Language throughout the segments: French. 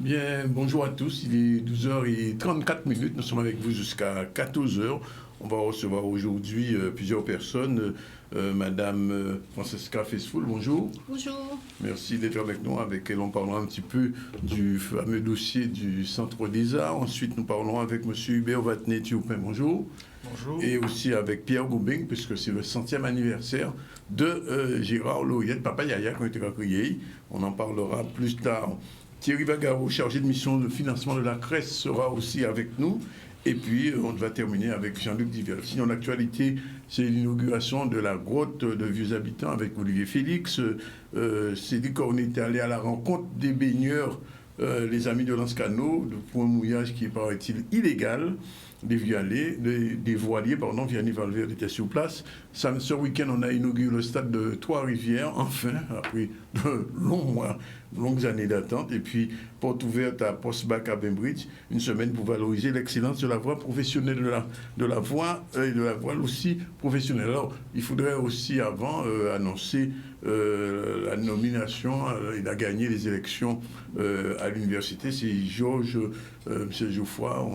Bien, bonjour à tous, il est 12h34, nous sommes avec vous jusqu'à 14h. On va recevoir aujourd'hui plusieurs personnes. Madame Francesca Fesfoul, bonjour. Bonjour. Merci d'être avec nous, avec elle on parlera un petit peu du fameux dossier du Centre des Arts. Ensuite, nous parlerons avec monsieur Hubert Vatnet-Tioupin, bonjour. Bonjour. Et aussi avec Pierre Goubing, puisque c'est le 100e anniversaire de Gérard Lauriette, Papa Yaya, qui a été créé. On en parlera plus tard. Thierry Vagaro, chargé de mission de financement de la Crèce, sera aussi avec nous. Et puis, on va terminer avec Jean-Luc Divel. Sinon, l'actualité, c'est l'inauguration de la grotte de Vieux Habitants avec Olivier Félix. C'est dit qu'on est allé à la rencontre des baigneurs, les amis de Lanscano, pour un mouillage qui paraît-il illégal. Des voiliers, Vianney Valverde était sur place. Ce week-end, on a inauguré le stade de Trois-Rivières, enfin, après de longues années d'attente. Et puis, porte ouverte à Postbac à Bainbridge, une semaine pour valoriser l'excellence de la voie professionnelle, de la voile aussi professionnelle. Alors, il faudrait aussi avant annoncer la nomination. Il a gagné les élections à l'université. C'est Georges, M. Geoffroy.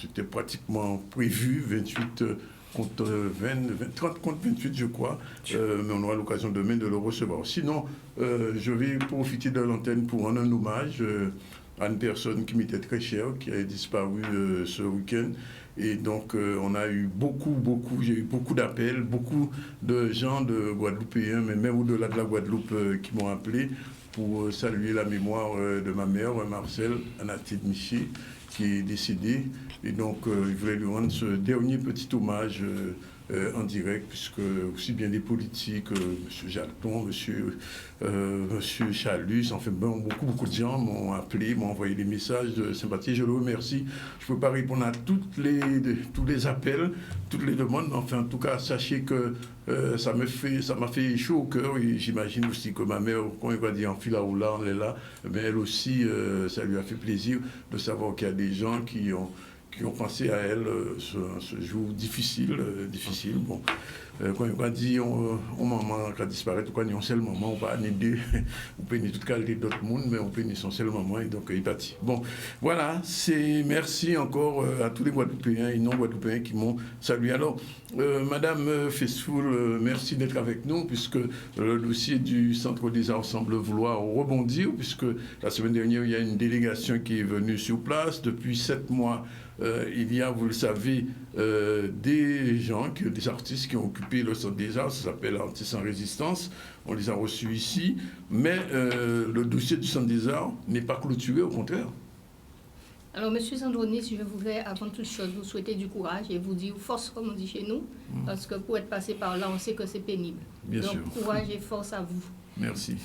C'était pratiquement prévu, 28 contre 30 contre 28, je crois. Mais on aura l'occasion demain de le recevoir. Sinon, je vais profiter de l'antenne pour rendre un hommage à une personne qui m'était très chère, qui a disparu ce week-end. Et donc, on a eu j'ai eu beaucoup d'appels, beaucoup de gens de Guadeloupéens, mais même au-delà de la Guadeloupe, qui m'ont appelé pour saluer la mémoire de ma mère, Marcel Anatide Miché, qui est décédée. Et donc, je voulais lui rendre ce dernier petit hommage en direct, puisque aussi bien des politiques, M. Jalton, M. Chalus, enfin beaucoup de gens m'ont appelé, m'ont envoyé des messages de sympathie. Je le remercie. Je ne peux pas répondre à tous les appels, toutes les demandes, mais enfin, en tout cas, sachez que ça m'a fait chaud au cœur. Et j'imagine aussi que ma mère, quand elle va dire en fila ou là, on est là, mais elle aussi, ça lui a fait plaisir de savoir qu'il y a des gens qui ont pensé à elle ce jour difficile. Bon, quand on dit on maman qui a disparu, quand on seul maman, on va aider, on peut aider toute qualité d'autres monde, mais on peut aider son seul maman et donc il est parti. Bon, voilà, merci encore à tous les Guadeloupéens et non-Guadeloupéens qui m'ont salué. Alors, Madame Fesfoul, merci d'être avec nous, puisque le dossier du Centre des Arts semble vouloir rebondir, puisque la semaine dernière, il y a une délégation qui est venue sur place. Depuis 7 mois, il y a, vous le savez, des artistes qui ont occupé le Centre des Arts, ça s'appelle Artistes en Résistance, on les a reçus ici, mais le dossier du Centre des Arts n'est pas clôturé, au contraire. Alors, M. Sandronis, je voudrais avant toute chose vous souhaiter du courage et vous dire force, comme on dit chez nous, parce que pour être passé par là, on sait que c'est pénible. Bien Donc, sûr. Courage et force à vous. Merci.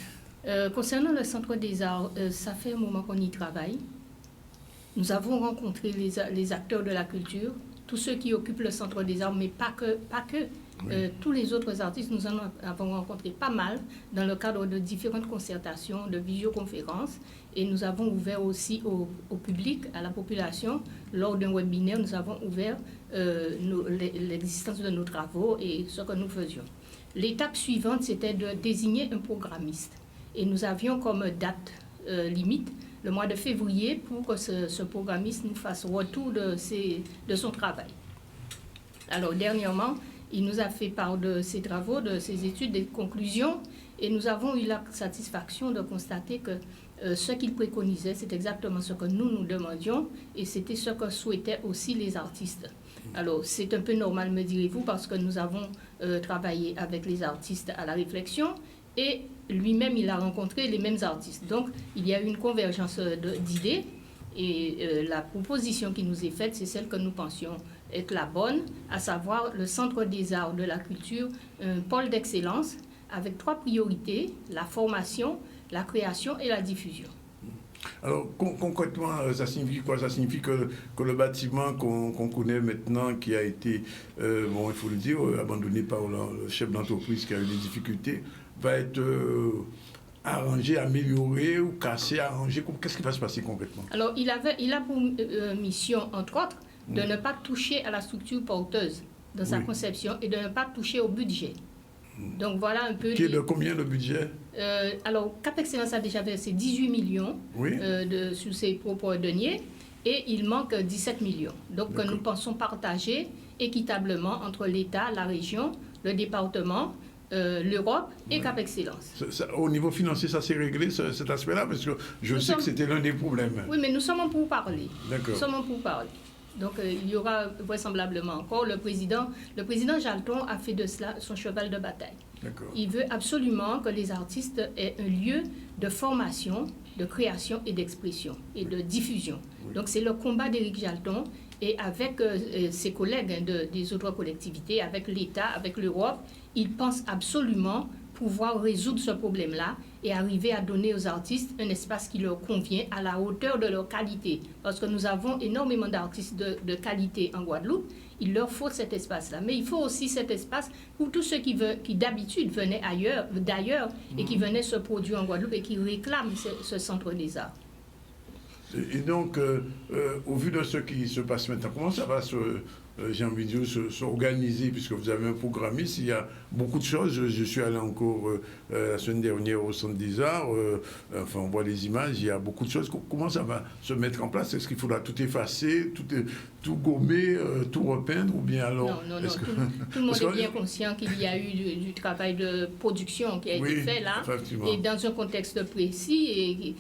Concernant le Centre des Arts, ça fait un moment qu'on y travaille. Nous avons rencontré les acteurs de la culture, tous ceux qui occupent le Centre des Arts, mais pas que. Oui. Tous les autres artistes, nous en avons rencontré pas mal dans le cadre de différentes concertations, de visioconférences, et nous avons ouvert aussi au public, à la population, lors d'un webinaire, nous avons ouvert l'existence de nos travaux et ce que nous faisions. L'étape suivante, c'était de désigner un programmiste, et nous avions comme date limite le mois de février pour que ce programmiste nous fasse retour de son travail. Alors, dernièrement, il nous a fait part de ses travaux, de ses études, des conclusions, et nous avons eu la satisfaction de constater que ce qu'il préconisait, c'est exactement ce que nous demandions, et c'était ce que souhaitaient aussi les artistes. Alors, c'est un peu normal, me direz-vous, parce que nous avons travaillé avec les artistes à la réflexion, et lui-même, il a rencontré les mêmes artistes. Donc, il y a eu une convergence d'idées, et la proposition qui nous est faite, c'est celle que nous pensions être la bonne, à savoir le Centre des Arts de la Culture, un pôle d'excellence, avec 3 priorités, la formation, la création et la diffusion. Alors, concrètement, ça signifie quoi? Ça signifie que le bâtiment qu'on connaît maintenant, qui a été, il faut le dire, abandonné par le chef d'entreprise qui a eu des difficultés, va être arrangé, amélioré ou cassé, arrangé. Qu'est-ce qui va se passer concrètement? Alors, il a pour mission, entre autres, de ne pas toucher à la structure porteuse dans sa conception et de ne pas toucher au budget. Donc voilà un peu... Qui est de combien le budget? Alors, Cap Excellence a déjà versé 18 millions Oui. Sous ses propres deniers et il manque 17 millions. Donc nous pensons partager équitablement entre l'État, la région, le département, l'Europe et Cap Excellence. Au niveau financier, ça s'est réglé, cet aspect-là, parce que je sais que c'était l'un des problèmes. Oui, mais nous sommes en pourparlers. D'accord. Nous sommes en pourparlers. Donc il y aura vraisemblablement encore le président Jalton a fait de cela son cheval de bataille. Il veut absolument que les artistes aient un lieu de formation, de création et d'expression et de diffusion. Oui. Donc c'est le combat d'Éric Jalton et avec ses collègues des autres collectivités, avec l'État, avec l'Europe, il pense absolument pouvoir résoudre ce problème-là et arriver à donner aux artistes un espace qui leur convient à la hauteur de leur qualité. Parce que nous avons énormément d'artistes de qualité en Guadeloupe, il leur faut cet espace-là. Mais il faut aussi cet espace pour tous ceux qui d'habitude venaient d'ailleurs et qui venaient se produire en Guadeloupe et qui réclament ce centre des arts. Et donc, au vu de ce qui se passe maintenant, comment ça va j'ai envie de dire, s'organiser, puisque vous avez un programmiste, il y a beaucoup de choses. Je suis allé encore la semaine dernière au Centre des Arts, enfin on voit les images, il y a beaucoup de choses. Comment ça va se mettre en place? Est-ce qu'il faudra tout effacer, tout gommer, tout repeindre, ou bien alors... Non, tout le monde est bien conscient qu'il y a eu du travail de production qui a été fait là, et dans un contexte précis, et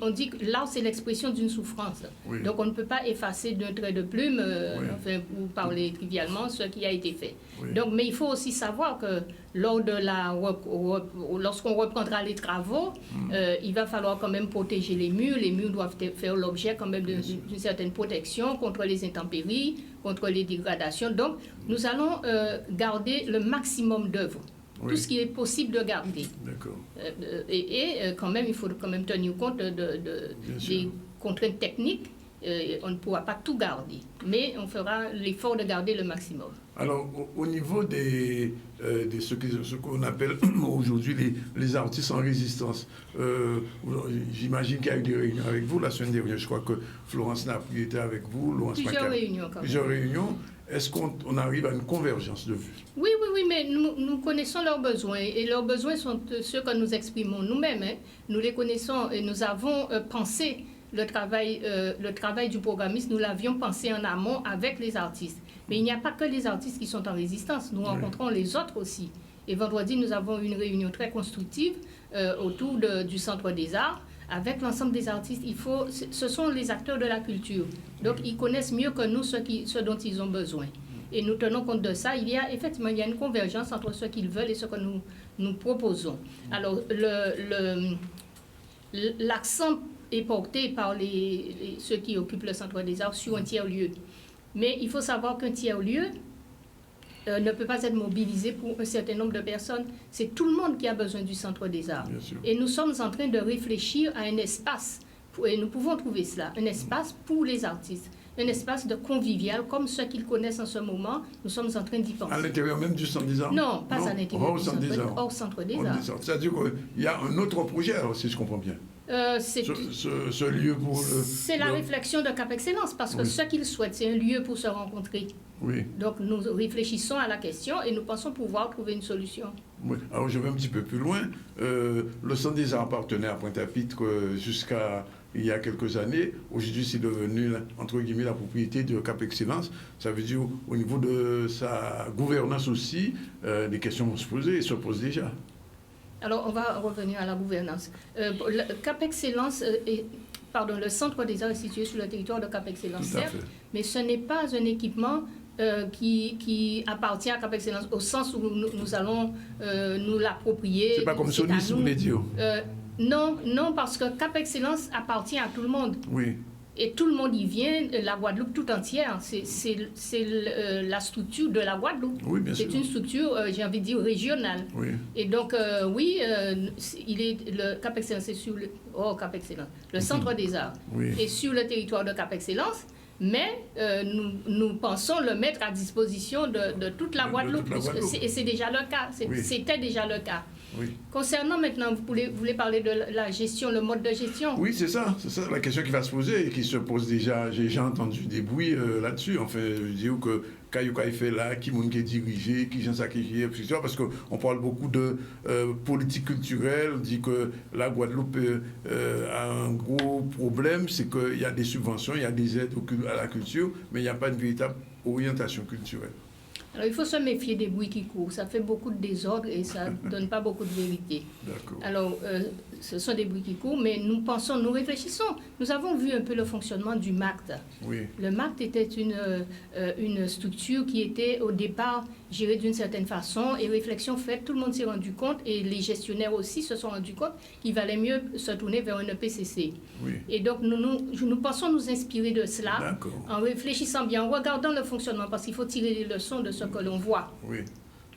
on dit que l'art c'est l'expression d'une souffrance. Oui. Donc on ne peut pas effacer d'un trait de plume, enfin, pour parler trivialement, ce qui a été fait. Oui. Donc, mais il faut aussi savoir que lorsqu'on reprendra les travaux, il va falloir quand même protéger les murs. Les murs doivent faire l'objet quand même d'une certaine protection contre les intempéries, contre les dégradations. Donc, nous allons garder le maximum d'œuvres. Tout ce qui est possible de garder. D'accord. Quand même, il faut quand même tenir compte des contraintes techniques. On ne pourra pas tout garder, mais on fera l'effort de garder le maximum. Alors, au niveau de ce qu'on appelle aujourd'hui les artistes en résistance, j'imagine qu'il y a eu des réunions avec vous la semaine dernière. Je crois que Florence Napri était avec vous. Plusieurs réunions, quand même. Plusieurs réunions. Est-ce qu'on arrive à une convergence de vues? Oui, mais nous connaissons leurs besoins et leurs besoins sont ceux que nous exprimons nous-mêmes. Nous les connaissons et nous avons pensé le travail du programmiste, nous l'avions pensé en amont avec les artistes. Mais il n'y a pas que les artistes qui sont en résistance, nous rencontrons les autres aussi. Et vendredi, nous avons eu une réunion très constructive autour du Centre des Arts avec l'ensemble des artistes. Ce sont les acteurs de la culture. Donc, ils connaissent mieux que nous ce dont ils ont besoin. Et nous tenons compte de ça. Il y a une convergence entre ce qu'ils veulent et ce que nous proposons. Alors, l'accent est porté par ceux qui occupent le Centre des Arts sur un tiers-lieu. Mais il faut savoir qu'un tiers-lieu ne peut pas être mobilisé pour un certain nombre de personnes. C'est tout le monde qui a besoin du Centre des Arts. Et nous sommes en train de réfléchir à un espace, et nous pouvons trouver cela, un espace pour les artistes, un espace de convivial, comme ceux qu'ils connaissent en ce moment. Nous sommes en train d'y penser. À l'intérieur même du Centre des Arts? Non, pas à l'intérieur du Centre des Arts. Hors Centre des Arts. C'est-à-dire qu'il y a un autre projet, alors, si je comprends bien. Ce lieu pour c'est la réflexion de Cap Excellence, parce que ce qu'ils souhaitent, c'est un lieu pour se rencontrer. Oui. Donc nous réfléchissons à la question et nous pensons pouvoir trouver une solution. Oui. Alors je vais un petit peu plus loin. Le Centre des Arts appartenait à Pointe-à-Pitre jusqu'à il y a quelques années. Aujourd'hui, c'est devenu, entre guillemets, la propriété de Cap Excellence. Ça veut dire, au niveau de sa gouvernance aussi, des questions vont se poser et se posent déjà. Alors, on va revenir à la gouvernance. Cap Excellence, le Centre des Arts est situé sur le territoire de Cap Excellence, certes, mais ce n'est pas un équipement qui appartient à Cap Excellence au sens où nous allons nous l'approprier. C'est pas comme Sony, si vous voulez dire. Non, parce que Cap Excellence appartient à tout le monde. Oui. Et tout le monde y vient, la Guadeloupe tout entière. C'est la structure de la Guadeloupe. Oui, bien sûr. C'est une structure, j'ai envie de dire, régionale. Oui. Et donc, le Cap Excellence est sur Cap Excellence. Le Centre des Arts est sur le territoire de Cap Excellence, mais nous pensons le mettre à disposition de toute la Guadeloupe. Et c'est déjà le cas. C'était déjà le cas. Oui. Concernant maintenant, vous voulez parler de la gestion, le mode de gestion? Oui, c'est ça la question qui va se poser et qui se pose déjà. J'ai déjà entendu des bruits là-dessus. Enfin, je veux dire que qu'il fait là, qui est dirigé, qui est sacrifié, etc. Parce qu'on parle beaucoup de politique culturelle, on dit que la Guadeloupe a un gros problème, c'est qu'il y a des subventions, il y a des aides à la culture, mais il n'y a pas une véritable orientation culturelle. Alors, il faut se méfier des bruits qui courent. Ça fait beaucoup de désordre et ça ne donne pas beaucoup de vérité. D'accord. Alors, ce sont des bruits qui courent, mais nous pensons, nous réfléchissons. Nous avons vu un peu le fonctionnement du MACT. Oui. Le MACT était une structure qui était au départ gérée d'une certaine façon et réflexion faite, tout le monde s'est rendu compte et les gestionnaires aussi se sont rendus compte qu'il valait mieux se tourner vers un EPCC. Oui. Et donc, nous pensons nous inspirer de cela en réfléchissant bien, en regardant le fonctionnement, parce qu'il faut tirer les leçons de ce que l'on voit. Oui.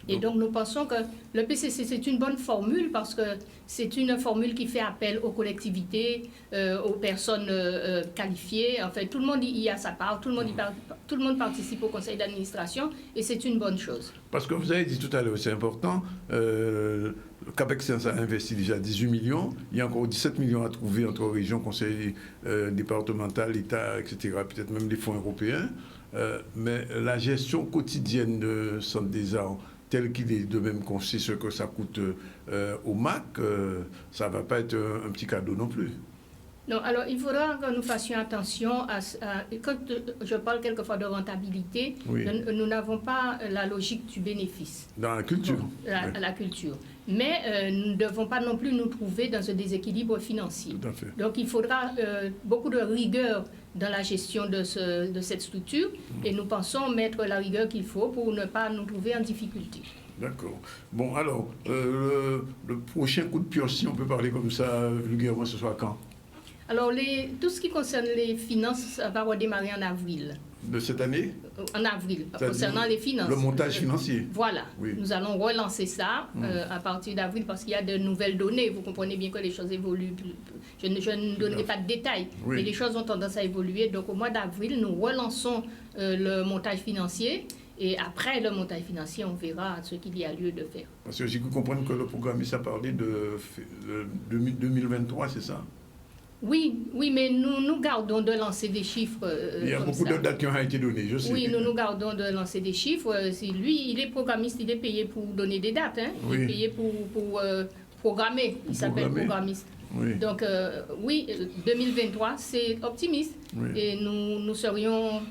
Et donc, nous pensons que le PCC, c'est une bonne formule parce que c'est une formule qui fait appel aux collectivités, aux personnes qualifiées. Enfin, tout le monde y a sa part, tout le monde participe au conseil d'administration et c'est une bonne chose. Parce que vous avez dit tout à l'heure, c'est important, le CAPEX a investi déjà 18 millions, il y a encore 17 millions à trouver entre régions, conseil départemental, État, etc., peut-être même les fonds européens. Mais la gestion quotidienne de Centre des Arts, tel qu'il est, de même qu'on sait ce que ça coûte au MAC, ça ne va pas être un petit cadeau non plus. Non, alors il faudra que nous fassions attention quand je parle quelquefois de rentabilité, oui. Nous n'avons pas la logique du bénéfice. Dans la culture. Bon, la culture. Mais nous ne devons pas non plus nous trouver dans un déséquilibre financier. Tout à fait. Donc il faudra beaucoup de rigueur dans la gestion de cette structure et nous pensons mettre la rigueur qu'il faut pour ne pas nous trouver en difficulté. D'accord. Bon, alors, le prochain coup de pioche, si on peut parler comme ça vulgairement, ce soit quand? Alors, tout ce qui concerne les finances, ça va redémarrer en avril. De cette année? En avril, concernant les finances. Le montage financier. Voilà. Oui. Nous allons relancer ça à partir d'avril parce qu'il y a de nouvelles données. Vous comprenez bien que les choses évoluent. Je ne donnerai pas de détails, mais les choses ont tendance à évoluer. Donc, au mois d'avril, nous relançons le montage financier. Et après le montage financier, on verra ce qu'il y a lieu de faire. Parce que j'ai cru comprendre que le programme, ça parlait de 2023, c'est ça? Oui, mais nous gardons de lancer des chiffres. Il y a beaucoup de dates qui ont été données, je sais. Oui, nous gardons de lancer des chiffres. Lui, il est programmiste, il est payé pour donner des dates. Hein. Oui. Il est payé pour programmer. Il s'appelle programmiste. Oui. Donc, 2023, c'est optimiste. Oui. Et nous serions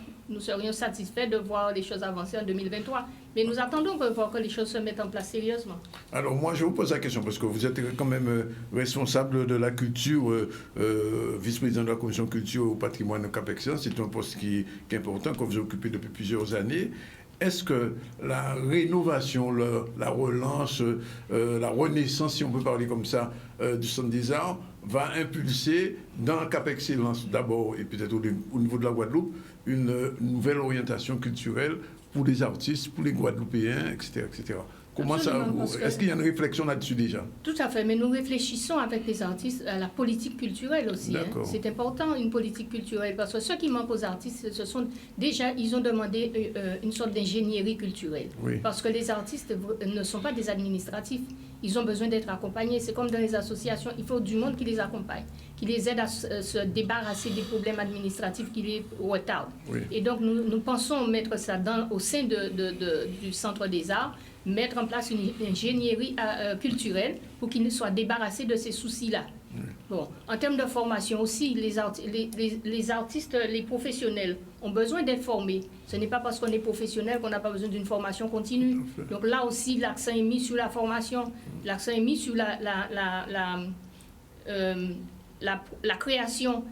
satisfaits de voir les choses avancer en 2023. Mais nous attendons pour que les choses se mettent en place sérieusement. Alors moi, je vous pose la question, parce que vous êtes quand même responsable de la culture, vice-président de la commission culture au patrimoine capexien. C'est un poste qui est important, que vous occupez depuis plusieurs années. Est-ce que la rénovation, la relance, la renaissance, si on peut parler comme ça, du Centre des Arts, va impulser dans Cap Excellence d'abord, et peut-être au niveau de la Guadeloupe, une nouvelle orientation culturelle pour les artistes, pour les Guadeloupéens, etc. etc. Comment ça, est-ce qu'il y a une réflexion là-dessus déjà? Tout à fait, mais nous réfléchissons avec les artistes à la politique culturelle aussi. Hein. C'est important, une politique culturelle, parce que ce qui manque aux artistes, ce sont déjà, ils ont demandé une sorte d'ingénierie culturelle. Oui. Parce que les artistes ne sont pas des administratifs, ils ont besoin d'être accompagnés. C'est comme dans les associations, il faut du monde qui les accompagne, qui les aide à se débarrasser des problèmes administratifs qui les retardent. Oui. Et donc, nous pensons mettre ça au sein du Centre des Arts, mettre en place une ingénierie culturelle pour qu'ils soient débarrassés de ces soucis-là. Oui. Bon, en termes de formation aussi, les artistes, les professionnels ont besoin d'être formés. Ce n'est pas parce qu'on est professionnel qu'on n'a pas besoin d'une formation continue. Donc là aussi, l'accent est mis sur la formation, l'accent est mis sur la création.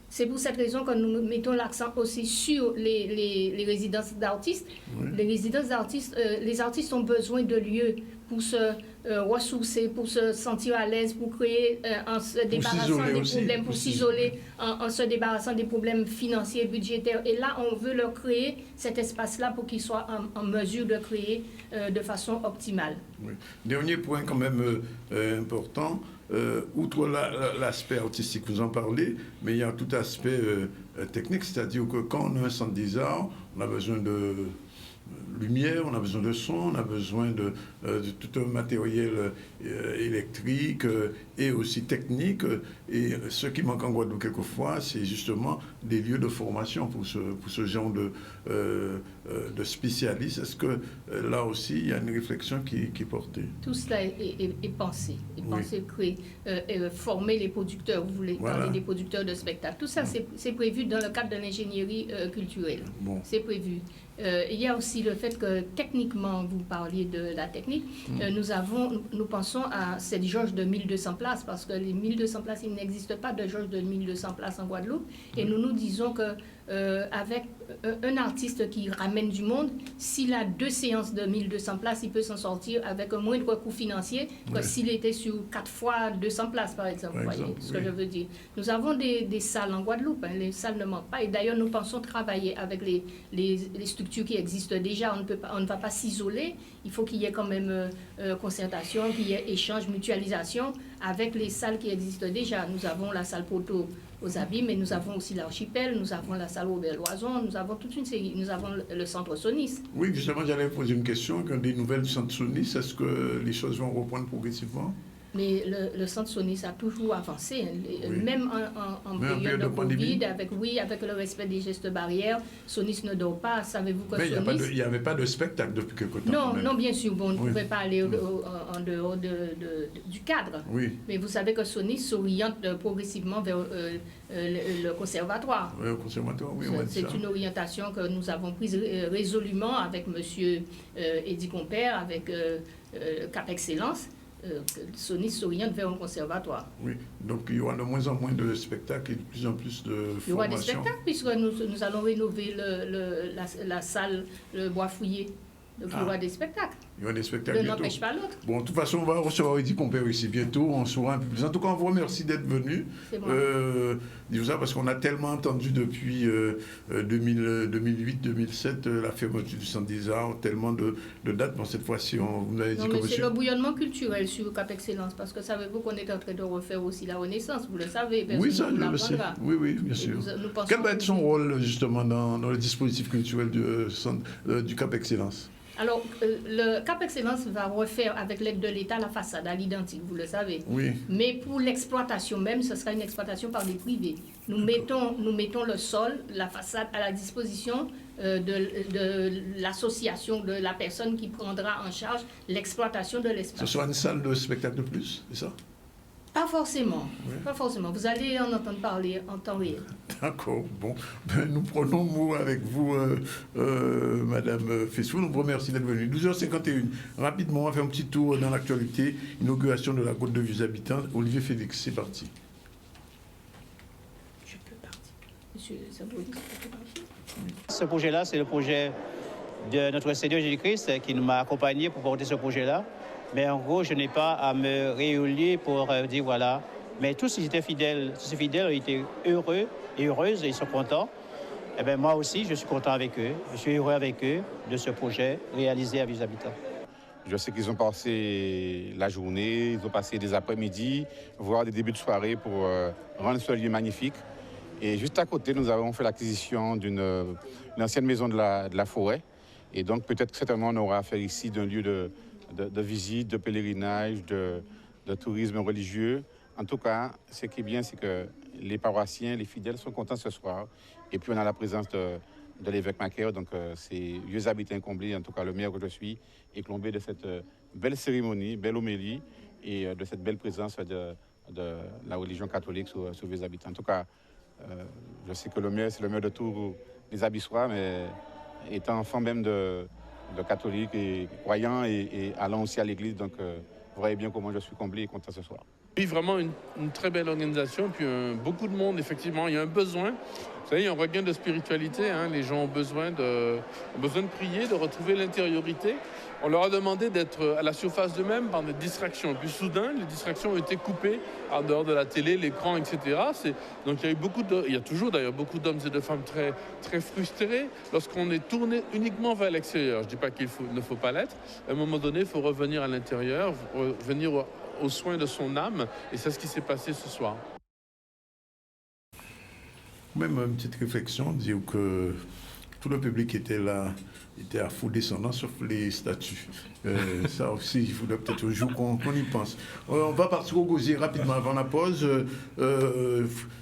C'est pour cette raison que nous mettons l'accent aussi sur les résidences d'artistes. Oui. Les artistes ont besoin de lieux pour se ressourcer, pour se sentir à l'aise, pour créer en se débarrassant des problèmes, pour s'isoler, en se débarrassant des problèmes financiers et budgétaires. Et là, on veut leur créer cet espace-là pour qu'ils soient en mesure de créer de façon optimale. Oui. Dernier point quand même important. Outre l'aspect artistique, vous en parlez, mais il y a tout aspect technique, c'est-à-dire que quand on a un centre des arts, on a besoin lumière, on a besoin de son, on a besoin de tout un matériel électrique et aussi technique. Et ce qui manque en Guadeloupe quelquefois, c'est justement des lieux de formation pour ce genre de spécialistes. Est-ce que là aussi, il y a une réflexion qui est portée? Tout cela est pensé. Pensé, créé, former les producteurs, vous voulez parler des producteurs de spectacles. Tout ça, c'est prévu dans le cadre de l'ingénierie culturelle. Bon. C'est prévu. Il y a aussi le fait que techniquement, vous parliez de la technique, nous pensons à cette jauge de 1200 places, parce que les 1200 places, il n'existe pas de jauge de 1200 places en Guadeloupe, et nous disons que avec un artiste qui ramène du monde, s'il a 2 séances de 1200 places, il peut s'en sortir avec un moindre coût financier que s'il était sur 4 fois 200 places, par exemple. Vous voyez ce que je veux dire. Nous avons des salles en Guadeloupe, les salles ne manquent pas, et d'ailleurs nous pensons travailler avec les structures qui existent déjà. On ne va pas s'isoler, il faut qu'il y ait quand même concertation, qu'il y ait échange, mutualisation avec les salles qui existent déjà. Nous avons la salle Poteau aux Abîmes, mais nous avons aussi l'Archipel, nous avons la salle Robert Loison, nous avons toute une série, nous avons le centre Sonis. Oui, justement, j'allais poser une question. Quand des nouvelles du centre Sonis, est-ce que les choses vont reprendre progressivement? Mais le centre Sonis a toujours avancé, même en période de Covid, avec le respect des gestes barrières. Sonis ne dort pas. Savez-vous que Sonis... Il n'y avait pas de spectacle depuis quelque temps. Non, bien sûr. Bon, on ne pouvait pas aller en dehors du cadre. Oui. Mais vous savez que Sonis s'oriente progressivement vers le conservatoire. Oui, le conservatoire, oui. C'est une orientation que nous avons prise résolument avec M. Eddy Compère, avec Cap Excellence. Sonis s'oriente vers un conservatoire. Oui, donc il y aura de moins en moins de spectacles et de plus en plus de formations. Il y aura des spectacles puisque nous allons rénover la salle, le bois fouillé. Donc il y aura des spectacles. Il y aura des spectacles bientôt. L'un n'empêche pas l'autre. Bon, de toute façon, on va recevoir Eddy Compère ici bientôt. On saura un peu plus. En tout cas, on vous remercie d'être venu. C'est moi. Disons ça parce qu'on a tellement entendu depuis 2008-2007 la fermeture du Centre des Arts, tellement de dates. Bon, cette fois-ci, vous nous avez dit que c'est le bouillonnement culturel sur Cap Excellence, parce que savez-vous qu'on est en train de refaire aussi la Renaissance, vous le savez. Oui, ça, je le sais. Oui, bien sûr. Quel va être son rôle, justement, dans le dispositif culturel du Cap Excellence? Alors, le Cap Excellence va refaire avec l'aide de l'État la façade à l'identique, vous le savez. Oui. Mais pour l'exploitation même, ce sera une exploitation par des privés. Nous mettons le sol, la façade à la disposition de l'association, de la personne qui prendra en charge l'exploitation de l'espace. Ce sera une salle de spectacle de plus, c'est ça? Pas forcément, pas forcément. Vous allez en entendre parler en temps réel. D'accord. Bon, nous prenons mot avec vous, Madame Fessou. Nous vous remercions d'être venue. 12h51. Rapidement, on va faire un petit tour dans l'actualité. Inauguration de la côte de vieux habitants. Olivier Félix, c'est parti. Je peux partir. Monsieur Saboury, je peux partir. Ce projet-là, c'est le projet de notre Seigneur Jésus-Christ qui m'a accompagné pour porter ce projet-là. Mais en gros, je n'ai pas à me réunir pour dire voilà. Mais tous ils étaient fidèles, ils étaient heureux et heureuses, et ils sont contents. Et bien moi aussi, je suis content avec eux. Je suis heureux avec eux de ce projet réalisé à Vieux Habitants. Je sais qu'ils ont passé la journée, ils ont passé des après-midi, voire des débuts de soirée pour rendre ce lieu magnifique. Et juste à côté, nous avons fait l'acquisition d'une ancienne maison de la forêt. Et donc peut-être que certainement on aura affaire ici d'un lieu de visite, de pèlerinage, de tourisme religieux. En tout cas, ce qui est bien, c'est que les paroissiens, les fidèles sont contents ce soir. Et puis on a la présence de l'évêque Macaire, donc c'est Vieux Habitants comblés, en tout cas le maire que je suis, est comblé de cette belle cérémonie, belle homélie et de cette belle présence de la religion catholique sur Vieux Habitants. En tout cas, je sais que le maire, c'est le maire de tous les Abyssois, mais étant enfant même de catholiques et croyants et allant aussi à l'église, donc vous voyez bien comment je suis comblé et content ce soir. Oui, vraiment une très belle organisation, puis beaucoup de monde, effectivement. Il y a un besoin, vous savez, il y a un regain de spiritualité. Hein. Les gens ont besoin de prier, de retrouver l'intériorité. On leur a demandé d'être à la surface d'eux-mêmes par des distractions. Et puis soudain, les distractions ont été coupées en dehors de la télé, l'écran, etc. Donc il y a toujours d'ailleurs beaucoup d'hommes et de femmes très, très frustrés lorsqu'on est tourné uniquement vers l'extérieur. Je ne dis pas qu'il ne faut pas l'être. À un moment donné, il faut revenir à l'intérieur, revenir aux soins de son âme. Et c'est ce qui s'est passé ce soir. Même une petite réflexion, dire que tout le public était là, était à faux descendant, sauf les statues. Ça aussi, il faudrait peut-être un jour qu'on y pense. On va partir au gosier rapidement avant la pause.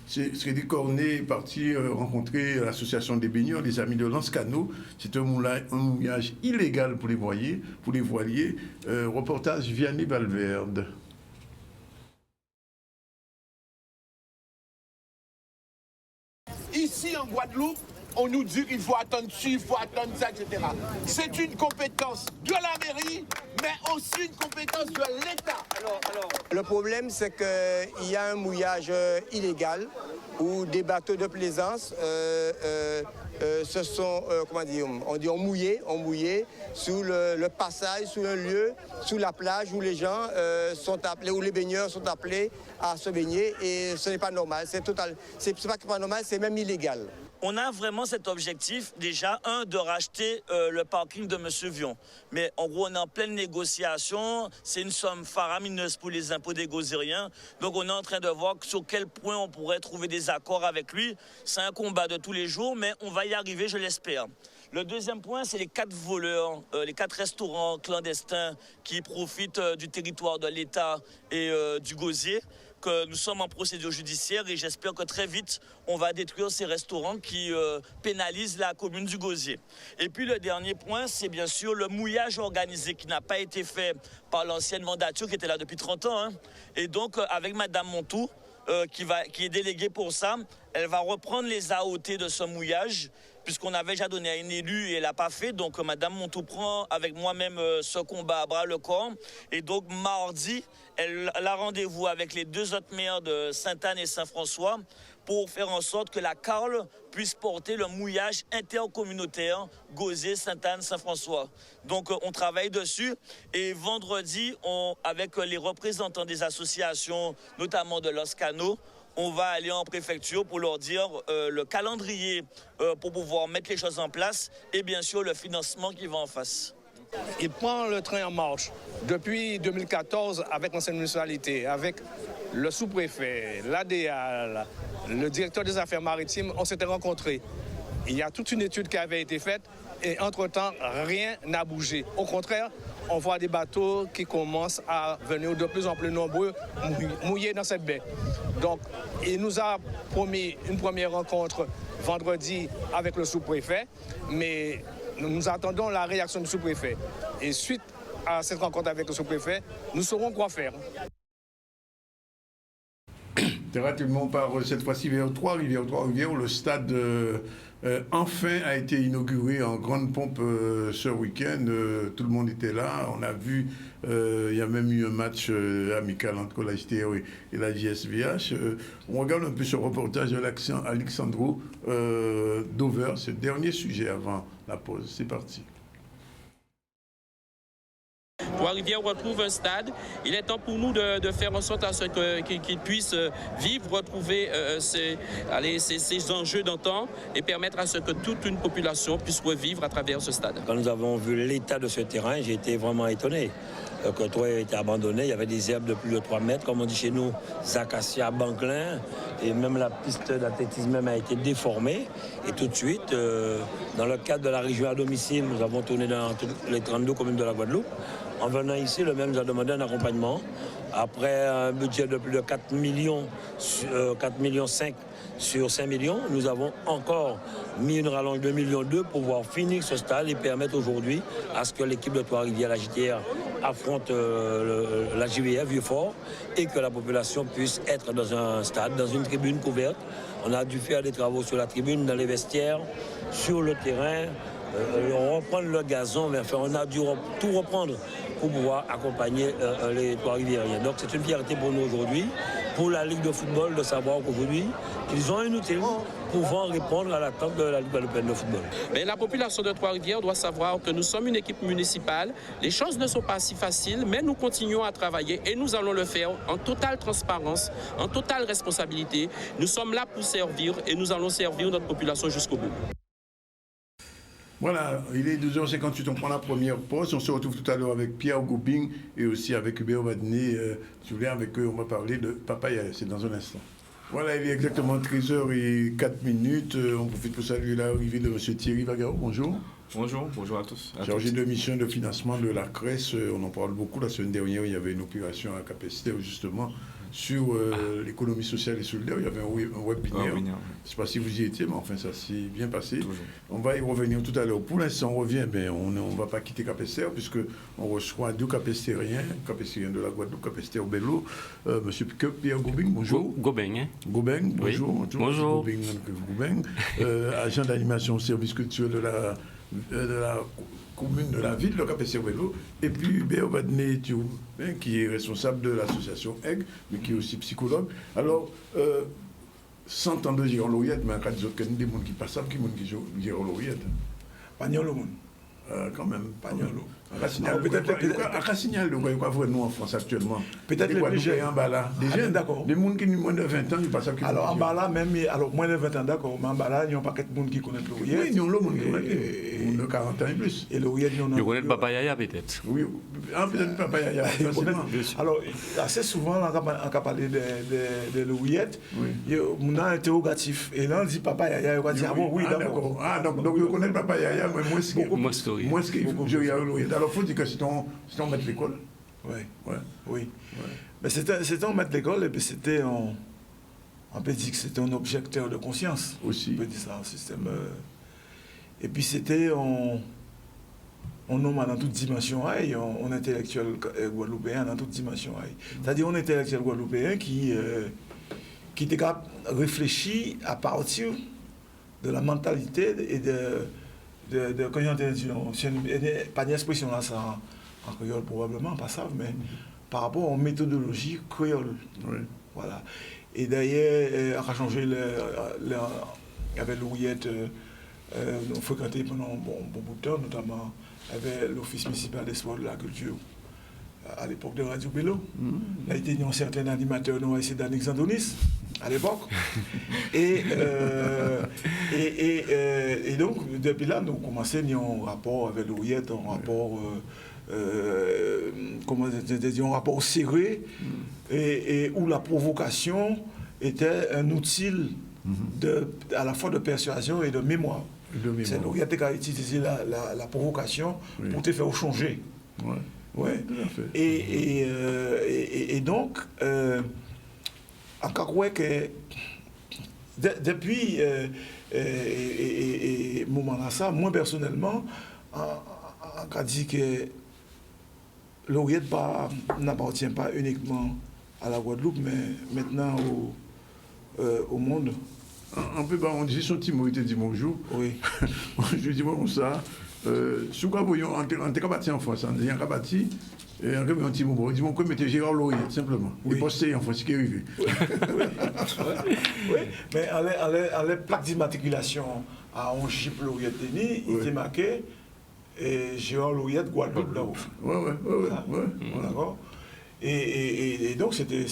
Frédéric Cornet est parti rencontrer l'association des baigneurs, les amis de Lance Canot. C'est un mouillage illégal pour les voiliers. Reportage Vianney Valverde. Ici en Guadeloupe, on nous dit qu'il faut attendre ci, il faut attendre ça, etc. C'est une compétence de la mairie, mais aussi une compétence de l'État. Le problème, c'est qu'il y a un mouillage illégal où des bateaux de plaisance se sont, ont mouillé sous le passage, sous un lieu, sous la plage où les gens sont appelés, où les baigneurs sont appelés à se baigner, et ce n'est pas normal, c'est pas normal, c'est même illégal. On a vraiment cet objectif, déjà, de racheter le parking de M. Vion. Mais en gros, on est en pleine négociation. C'est une somme faramineuse pour les impôts des gozériens. Donc, on est en train de voir sur quel point on pourrait trouver des accords avec lui. C'est un combat de tous les jours, mais on va y arriver, je l'espère. Le deuxième point, c'est les 4 voleurs, les 4 restaurants clandestins qui profitent du territoire de l'État et du gosier. Que nous sommes en procédure judiciaire et j'espère que très vite, on va détruire ces restaurants qui pénalisent la commune du Gosier. Et puis le dernier point, c'est bien sûr le mouillage organisé qui n'a pas été fait par l'ancienne mandature qui était là depuis 30 ans. Et donc, avec Madame Montou, qui est déléguée pour ça, elle va reprendre les AOT de ce mouillage, puisqu'on avait déjà donné à une élue et elle n'a pas fait. Donc, Madame Montou prend avec moi-même ce combat à bras le corps. Et donc, mardi, elle a rendez-vous avec les 2 autres maires de Sainte-Anne et Saint-François pour faire en sorte que la Carle puisse porter le mouillage intercommunautaire Gosier, Sainte-Anne, Saint-François. Donc, on travaille dessus. Et vendredi, avec les représentants des associations, notamment de Los Canos, on va aller en préfecture pour leur dire le calendrier pour pouvoir mettre les choses en place et bien sûr le financement qui va en face. Il prend le train en marche depuis 2014 avec l'ancienne municipalité, avec le sous-préfet, l'ADA, le directeur des affaires maritimes. On s'était rencontrés. Il y a toute une étude qui avait été faite et entre-temps, rien n'a bougé. Au contraire, on voit des bateaux qui commencent à venir de plus en plus nombreux mouiller dans cette baie. Donc, il nous a promis une première rencontre vendredi avec le sous-préfet, mais nous attendons la réaction du sous-préfet. Et suite à cette rencontre avec le sous-préfet, nous saurons quoi faire. Directement par cette fois-ci vers Trois-Rivières, où le stade enfin a été inauguré en grande pompe ce week-end. Tout le monde était là. On a vu, il y a même eu un match amical entre la JTR et la JSVH. On regarde un peu ce reportage de Alexandro Dover, ce dernier sujet avant la pause. C'est parti. Trois-Rivières retrouve un stade. Il est temps pour nous de faire en sorte à ce qu'il puisse vivre, retrouver ces enjeux d'antan et permettre à ce que toute une population puisse revivre à travers ce stade. Quand nous avons vu l'état de ce terrain, j'ai été vraiment étonné. Que tout a été abandonné, il y avait des herbes de plus de 3 mètres, comme on dit chez nous, acacias banquelins, et même la piste d'athlétisme même a été déformée. Et tout de suite, dans le cadre de la région à domicile, nous avons tourné dans toutes les 32 communes de la Guadeloupe. En venant ici, le maire nous a demandé un accompagnement. Après un budget de plus de 4,5 millions sur 5 millions, nous avons encore mis une rallonge de 2,2 millions pour pouvoir finir ce stade et permettre aujourd'hui à ce que l'équipe de Trois-Rivières, la JTR, affronte la JVF Vieux-Fort et que la population puisse être dans un stade, dans une tribune couverte. On a dû faire des travaux sur la tribune, dans les vestiaires, sur le terrain, reprendre le gazon, mais enfin, on a dû tout reprendre pour pouvoir accompagner les Trois-Riviériens. Donc c'est une fierté pour nous aujourd'hui, pour la Ligue de football, de savoir qu'aujourd'hui, ils ont un outil pouvant répondre à l'attente de la Ligue européenne de football. Mais la population de Trois-Rivières doit savoir que nous sommes une équipe municipale. Les choses ne sont pas si faciles, mais nous continuons à travailler et nous allons le faire en totale transparence, en totale responsabilité. Nous sommes là pour servir et nous allons servir notre population jusqu'au bout. Voilà, il est 12h58, on prend la première pause. On se retrouve tout à l'heure avec Pierre Gouping et aussi avec Hubert Vadné. Si vous voulez, avec eux, on va parler de Papa Yaya. C'est dans un instant. Voilà, il est exactement 13h04. On profite pour saluer l'arrivée de M. Thierry Vagarou. Bonjour. Bonjour à tous. Chargé de mission de financement de la CRES, on en parle beaucoup. La semaine dernière, il y avait une opération à Capesterre, justement, sur l'économie sociale et solidaire. Il y avait un webinaire. Je ne sais pas si vous y étiez, mais enfin, ça s'est bien passé. Toujours. On va y revenir tout à l'heure. Pour l'instant, on revient, mais on ne va pas quitter Capesterre, puisqu'on reçoit deux Capestériens de la Guadeloupe, Capesterre Bello. Monsieur Pierre Goubing, bonjour. Goubing, bonjour. Oui. Bonjour. Goubing, agent d'animation au service culturel de la commune, de la ville de Capesterre-Bello, et puis Hubert Vadné, qui est responsable de l'association EG, mais qui est aussi psychologue. Alors, 100 ans de Gérard Lauriette, mais en cas de autres, des gens qui passent, qui sont Gérard Lauriette. Pagnolo, quand même, Pagnolo. À Cassignal, vous voyez quoi, nous en France actuellement? Peut-être les plus jeunes. En bas là, des jeunes, d'accord. Des gens qui ont moins de 20 ans, ils passent. Alors en bas là, alors moins de 20 ans, d'accord, mais en bas là, il n'y a pas de monde qui connaît Lauriette. Oui, ils ont le monde qui connaît, de 40 ans et plus. Et Lauriette, ils connaissent Papa Yaya peut-être. Oui, peut-être Papa Yaya. Alors, assez souvent, on a parlé de Lauriette, on a un interrogatif. Et là, on dit Papa Yaya, on va dire, ah bon, oui, d'accord. Ah, donc vous connaissez Papa Yaya, mais moins ce qu'il faut. Alors, il faut dire que c'est un maître d'école. Oui. Mais c'était un maître d'école et puis c'était on peut dire que c'était un objecteur de conscience. Aussi. On peut dire ça, un système. Et puis c'était un homme dans toute dimension, un intellectuel guadeloupéen dans toute dimension. C'est-à-dire un intellectuel guadeloupéen qui était capable de réfléchir à partir de la mentalité et de quand on dit, pas d'expression là, ça en créole probablement, pas ça, mais par rapport aux méthodologies créoles. Oui. Voilà. Et d'ailleurs, on a changé avec Lauriette, on fréquentait pendant un bon bout de temps, notamment avec l'Office municipal des sports de la culture à l'époque de Radio Bello. Là, il y a un certain animateur, nous, c'est Danik Zandonis, à l'époque. Et donc, depuis là, nous commençons un rapport avec Lauriette, un rapport, un rapport serré, et où la provocation était un outil à la fois de persuasion et de mémoire. C'est Lauriette qui a utilisé la provocation pour te faire changer. Ouais. Et donc, encore que depuis ce moment-là, moi personnellement, on a dit que Lauriette n'appartient pas uniquement à la Guadeloupe, mais maintenant au monde. On dit son Timo, il te dit bonjour. Oui. Je dis bon ça. Si vous avez en France, on a bâti, et on a un petit moment, on dit mon comité Gérard Lauriette, simplement. Il posté en France, ce qui est arrivé. Oui, mais à la plaque d'immatriculation à un Jeep Lauriette Denis, il était marqué Gérard Lauriette Guadeloupe là-haut. Oui. D'accord. Et donc c'était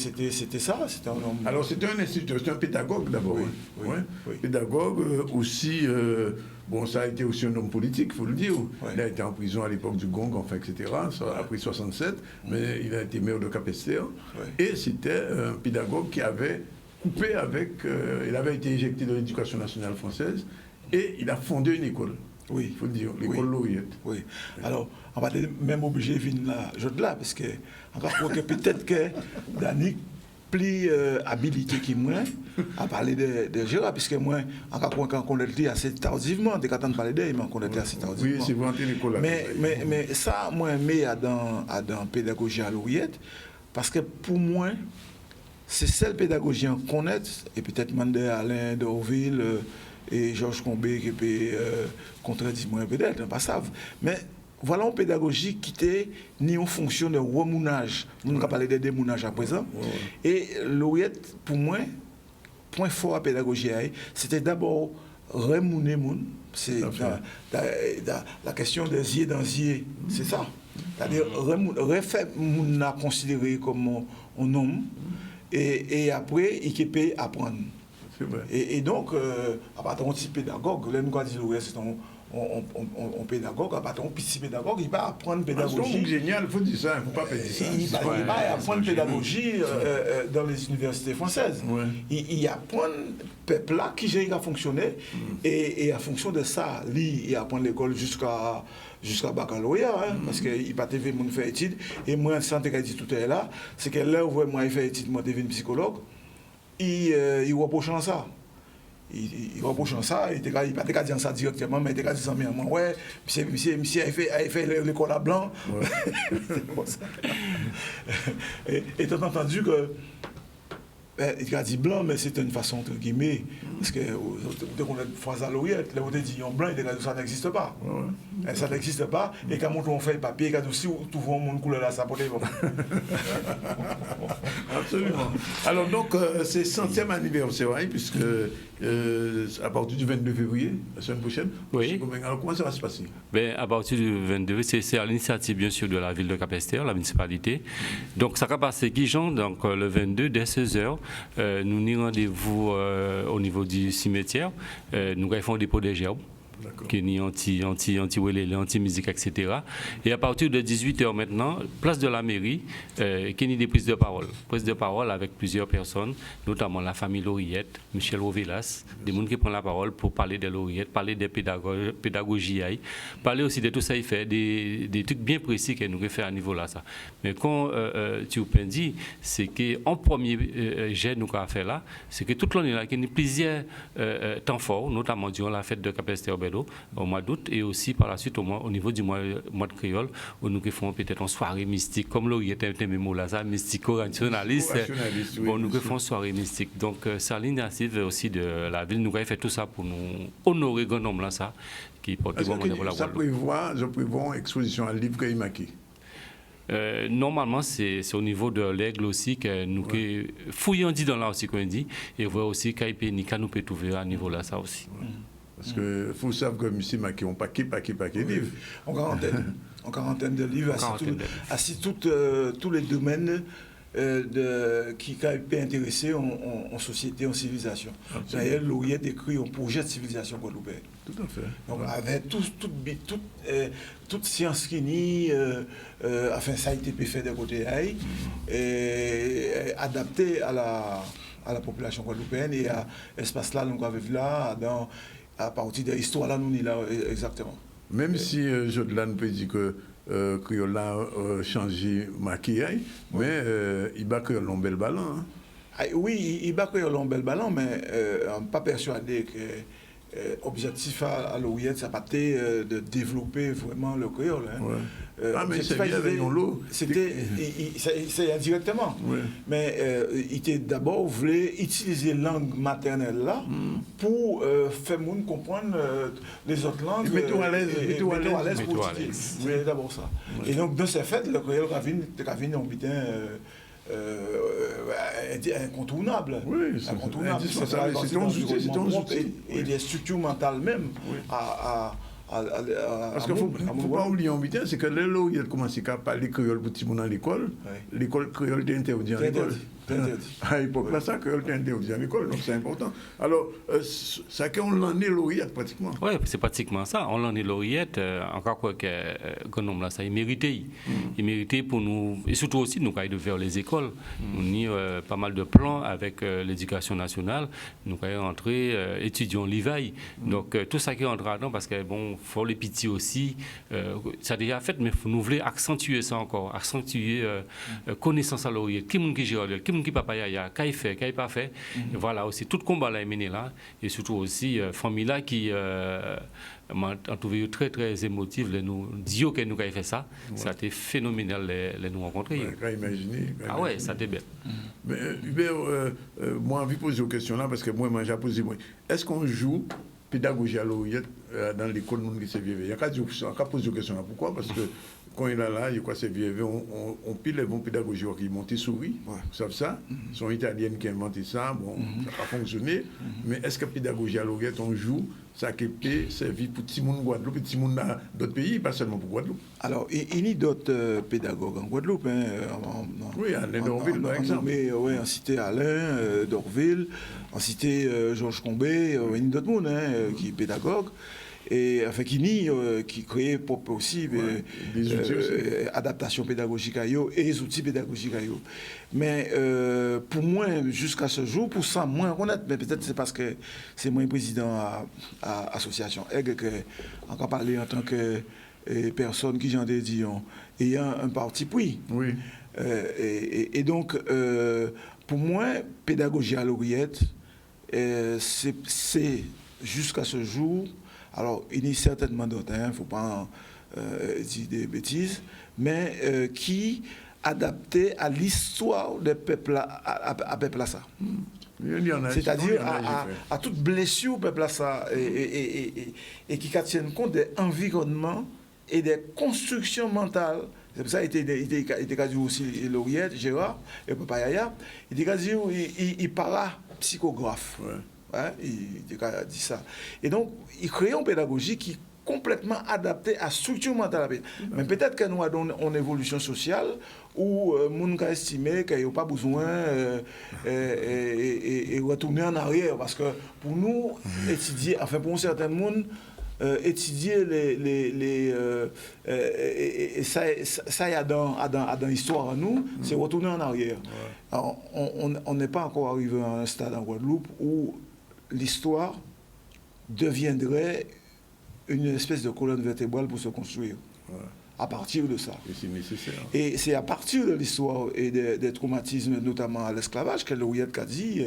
ça, c'était un homme. Alors c'était un instituteur, c'était un pédagogue d'abord. Oui. Pédagogue aussi. Bon, ça a été aussi un homme politique, il faut le dire. Il a été en prison à l'époque du Gong, enfin, etc. Ça a pris 67, mais il a été maire de Capesterre. Et c'était un pédagogue qui avait coupé avec. Il avait été éjecté de l'éducation nationale française et il a fondé une école. Oui. Il faut le dire, l'école Lauriette. Oui. Alors, on va même obligé de venir là, parce que, encore que peut-être que Danik plus habilité que moi à parler de Gérard, puisque moi, encore quand on l'a dit assez tardivement, dès qu'on parler d'elle, mais on l'a dit assez tardivement. Oui, c'est vraiment l'école. Mais ça, moi, mais dans pédagogie à Lauriette, parce que pour moi, c'est celle pédagogie qu'on connaît, et peut-être Mandé Alain d'Orville, et Georges Combé qui peut contredire moi peut-être, pas savent. Mais voilà une pédagogie qui était ni en fonction de remounage. On va parler de démounage à présent. Et Lauriette, pour moi, point fort à pédagogie, c'était d'abord remouner moun. C'est la question des yeux dans yeux, c'est ça. C'est-à-dire refaire moun à considérer comme un homme et après il peut apprendre. Et donc, à partir d'un petit pédagogue, là nous avons dit c'est un on pédagogue, un petit pédagogue, il va apprendre pédagogie. C'est génial, il faut dire ça, il ne faut pas perdre ça. Il va apprendre pédagogie dans les universités françaises. Ouais. Il apprend le peuple là qui a fonctionné et en fonction de ça, il apprend l'école jusqu'à baccalauréat, parce qu'il n'a pas TV, mon fait études. Et moi, sans te dire tout est là, c'est que là où moi, il fait études, moi, je deviens psychologue, il reproche ça. Il reproche ça, il ne peut pas dire ça directement, mais il peut dire moi, ouais, monsieur a fait l'école à blanc. Ouais. Et tu as entendu que. Il a dit blanc, mais c'est une façon entre guillemets. Parce que dès qu'on a une phrase à l'oreillette, là, on dit blanc, il dit ça n'existe pas. Ouais. Ça n'existe pas. Et quand on fait le papier, il a aussi tout le monde couleur là, ça peut être bon. Absolument. Alors, donc, c'est 100e anniversaire, hein, puisque à partir du 22 février, la semaine prochaine. Oui. Alors, comment ça va se passer? À partir du 22, c'est à l'initiative, bien sûr, de la ville de Cap-Esther, la municipalité. Donc, ça va passer Guijan, donc le 22, dès 16h. Nous avons rendez-vous au niveau du cimetière. Nous avons fait un dépôt des gerbes. Qui est anti-musique, etc. Et à partir de 18h maintenant, place de la mairie, qui est des prises de parole. Prises de parole avec plusieurs personnes, notamment la famille Lauriette, Michel Rovelas, des gens qui prennent la parole pour parler de Lauriette, parler des pédagogies, parler aussi de tout ça, il fait des trucs bien précis que nous avons fait à niveau là. Ça. Mais quand tu peux dire, c'est qu'en premier jet nous avons fait là, c'est que toute l'année là, il y a plusieurs temps forts, notamment durant la fête de Cap-Esther au mois d'août et aussi par la suite au niveau du mois de créole où nous faisons peut-être une soirée mystique comme Lauriette était mes mots là ça mystico-rationaliste bon nous faisons une soirée mystique donc c'est l'initiative aussi de la ville nous avons fait tout ça pour nous honorer grand homme là ça qui porte vraiment pour la Guadeloupe. Je prévois une exposition à livre Gaïmaki. Normalement, c'est au niveau de l'aigle aussi que nous fouillons dit dans là aussi qu'on dit et voir aussi Kaipé Nika nous peut trouver à niveau là ça aussi. Parce que faut savoir que M. Macky ont paquet de livres. En quarantaine de livres, assis tous les domaines qui peuvent intéresser en société, en civilisation. D'ailleurs, Lauriette écrit un projet de civilisation guadeloupéenne. Tout à fait. Donc, avec toute science qui nie, enfin, ça a été fait de côté, adapté à la population guadeloupéenne et à l'espace là, nous avons vu là, à partir de l'histoire là, nous là exactement. Même si Jodelan peut dire que Créole a changé maquillage, mais il bat Créole un bel ballon. Hein. Oui, il bat Créole un bel ballon, mais on n'est pas persuadé que l'objectif à Lauriette, ça n'a pas été de développer vraiment le créole. Hein. Ouais. Mais c'est bien avec l'eau. C'est indirectement. Ouais. Mais il était d'abord voulu utiliser la langue maternelle là pour faire monde comprendre les autres langues. Mettons à l'aise pour étudier. C'est d'abord ça. Ouais. Et donc, de ce fait, le créole ravine en bitin incontournable. Oui, c'est incontournable. C'est un outil. Et des structures mentales même parce qu'il ne faut pas oublier en bitin, c'est que là où il a commencé à parler créole pour tout le monde à l'école, l'école créole était interdite à l'école. À l'époque, là, ça, créole était interdit à l'école, donc c'est important. Alors, ça qu'on l'en est Lauriette pratiquement. Oui, c'est pratiquement ça. On l'en est Lauriette, encore quoi que là, ça, il méritait. Il méritait pour nous, et surtout aussi, nous, quand il vers les écoles, nous avons pas mal de plans avec l'éducation nationale, nous avons entré étudiants l'IVAI. Donc, tout ça qui est entré là-dedans, parce que, bon, il faut les petits aussi, ça a déjà fait, mais nous voulons accentuer ça encore, accentuer connaissance à Lauriette. Qui est-ce qui gère qui papa yaya, qui fait, qui pas fait. Et voilà aussi, tout combat là est mené là, et surtout aussi, famille là qui m'a trouvé très très émotive, les nous dire que nous avons fait ça, ça a été phénoménal les nous rencontrer. Imaginer. Ah ouais, ça a été bête. Mais Hubert, moi j'ai envie de poser une question là, parce que moi j'ai posé, est-ce qu'on joue pédagogie à Lauriette dans l'école non qui s'est vieille? Il y a qu'à poser une question là, pourquoi? Parce que quand il est là, il y a quoi, c'est vieux, on pile les bons pédagogies qui montent souris, vous savez ça, sont italiennes qui ont inventé ça, bon, ça n'a pas fonctionné, mais est-ce que pédagogie à Lauriette, on joue, ça qui peut servir pour tout le monde Guadeloupe et tout le monde d'autres pays, pas seulement pour Guadeloupe? Alors, il y a d'autres pédagogues en Guadeloupe, hein, oui, Alain Dorville, par exemple. Oui, en cité Alain Dorville, en cité Georges Combé, il y a d'autres monde qui est pédagogue. enfin qui crée aussi des outils adaptation pédagogique à eux et les outils pédagogiques à eux. Mais pour moi, jusqu'à ce jour, pour ça, moins honnête, mais peut-être c'est parce que c'est moi président à l'association EG que on parler en tant que personne qui j'en ai dit, ayant un parti pris. Oui. Et donc, pour moi, pédagogie à l'Oriette, c'est jusqu'à ce jour, alors il y a certainement d'autres, il ne faut pas dire des bêtises, mais qui adapté à l'histoire des peuples à peuple à ça. C'est-à-dire à toute blessure peuple à ça et qui tiennent compte des environnements et des constructions mentales. C'est pour ça qu'il était dit aussi Lauriette, Gérard et Papa Yaya, il était dit il parapsychographe. Ouais, il a dit ça. Et donc, il crée une pédagogie qui est complètement adaptée à la structure mentale. Mais peut-être que nous avons une évolution sociale où les gens estimé qu'il n'y a pas besoin de retourner en arrière. Parce que pour nous, étudier, enfin pour un certain monde, étudier ça y a dans l'histoire à nous, c'est retourner en arrière. Alors, on n'est pas encore arrivé à un stade en Guadeloupe où l'histoire deviendrait une espèce de colonne vertébrale pour se construire. À partir de ça. Et c'est nécessaire. Et c'est à partir de l'histoire et des traumatismes, notamment à l'esclavage, que Lauriette a dit,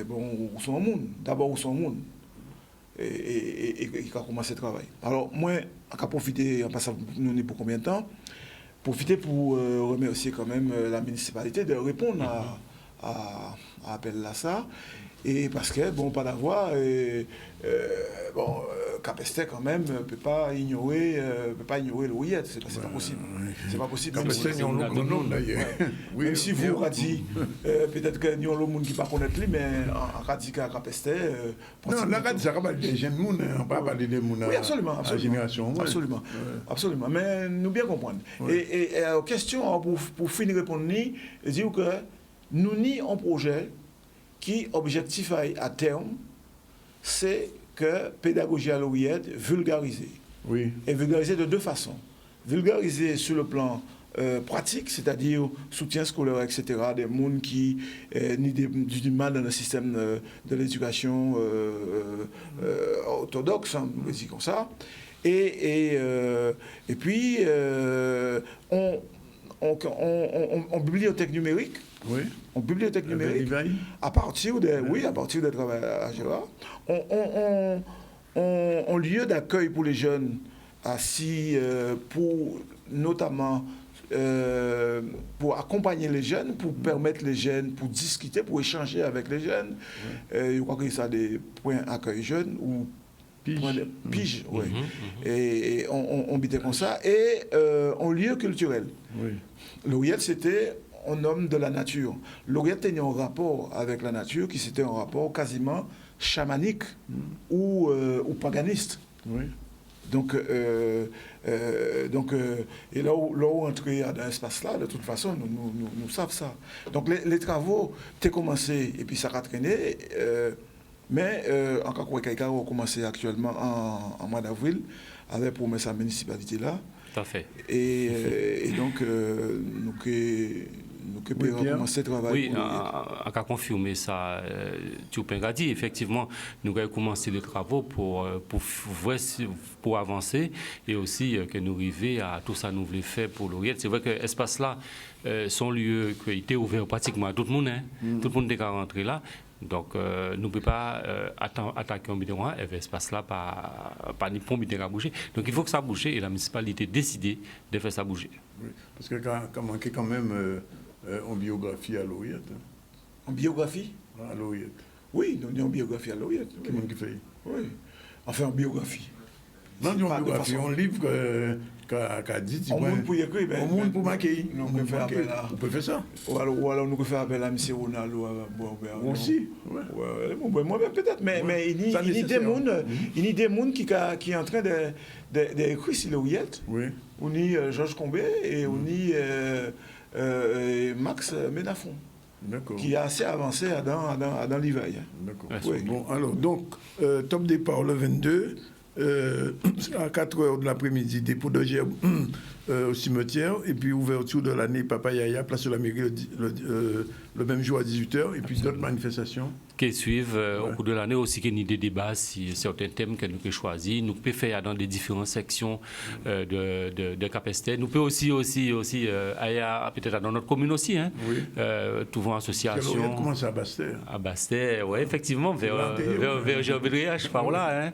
bon, où sont le monde? D'abord, où sont le monde? Et qui a commencé le travail. Alors, moi, je vais profiter, en passant nous pour combien de temps, profiter pour remercier quand même la municipalité de répondre à appel à ça. Et parce que, bon, pas d'avoir, Capestet quand même ne peut pas ignorer l'Oriette, c'est pas possible. C'est pas possible. Capestet, il y a un nom d'ailleurs. Même si vous, on dit, peut-être qu'il y a un monde qui ne peut pas connaître lui, mais en radical Capestet. Non, la radio, ça va des jeunes gens, on ne peut pas parler des gens à la génération. Absolument. Absolument. Mais nous bien comprendre. Et question, pour finir répondre, dire que nous ni un projet qui, objectif à terme, c'est que pédagogie à l'Oriette vulgariser. Oui. Et vulgariser de deux façons. Vulgariser sur le plan pratique, c'est-à-dire soutien scolaire, etc., des gens qui ni du mal dans le système de l'éducation orthodoxe, on peut dire comme ça. Et puis, en bibliothèque numérique, oui. En bibliothèque numérique, à partir de travail à Gérard, on lieu d'accueil pour les jeunes assis pour notamment pour accompagner les jeunes, pour permettre les jeunes, pour discuter, pour échanger avec les jeunes. Je crois que ça a des points accueil jeunes ou pige, oui. Et on bitait comme ça. Et en lieu culturel. Oui. Lauriette, c'était un homme de la nature. Lauriette tenait un rapport avec la nature qui c'était un rapport quasiment chamanique ou paganiste. Oui. Donc, et là où entrer dans l'espace-là, de toute façon, nous savons ça. Donc, les travaux ont commencé et puis ça a traîné. Mais encore quoi quelqu'un a commencé actuellement en mois d'avril avec promesse à la municipalité là. Tout à fait. Et donc nous pouvons commencer à travailler. Oui, on a confirmé ça. Tu peux dire effectivement nous avons commencé les travaux pour avancer et aussi que nous arrivions à tout ça nous voulons faire pour l'Oriette. C'est vrai que l'espace là, son lieu qui était ouvert pratiquement à tout le monde, hein. Tout le monde est rentré là. Donc, nous ne pouvons pas attaquer un bidon et l'espace là, pas ni pour à bouger. Donc, il faut que ça bouge et la municipalité décide de faire ça bouger. Oui, parce que quand manquait quand même en biographie à Lauriette. Hein. En biographie à Lauriette. Oui, nous avons une biographie à Lauriette. Qui est-ce qui fait? Oui. Enfin, en biographie. Non, nous avons une biographie, un livre qu'a dit. On monde pour écrire. On monde pour marquer. On peut faire appel à. On peut faire ça. Ou alors nous pouvons faire appel à M. Ronaldo. Aussi. Moi-même peut-être, mais il y a des gens qui sont en train d'écrire sur Lauriette. Oui. On y Georges Combé et on y Max Ménafon. Qui est assez avancé dans l'hiver. D'accord. Oui. Bon, alors, donc, top départ le 22. à 4h de l'après-midi, dépôt de gerbe au cimetière, et puis ouverture de l'année Papa Yaya, place de la mairie le même jour à 18h, et puis d'autres manifestations qui suivent au cours de l'année aussi qu'il y a des débats sur certains thèmes que nous pouvons choisir. Nous pouvons faire dans des différentes sections de Capester. Nous pouvons aussi peut-être dans notre commune aussi, hein, trouvons association. Comment ça à Bastet? À Bastet, oui, effectivement, vers Gervais-Riach, par là. Hein.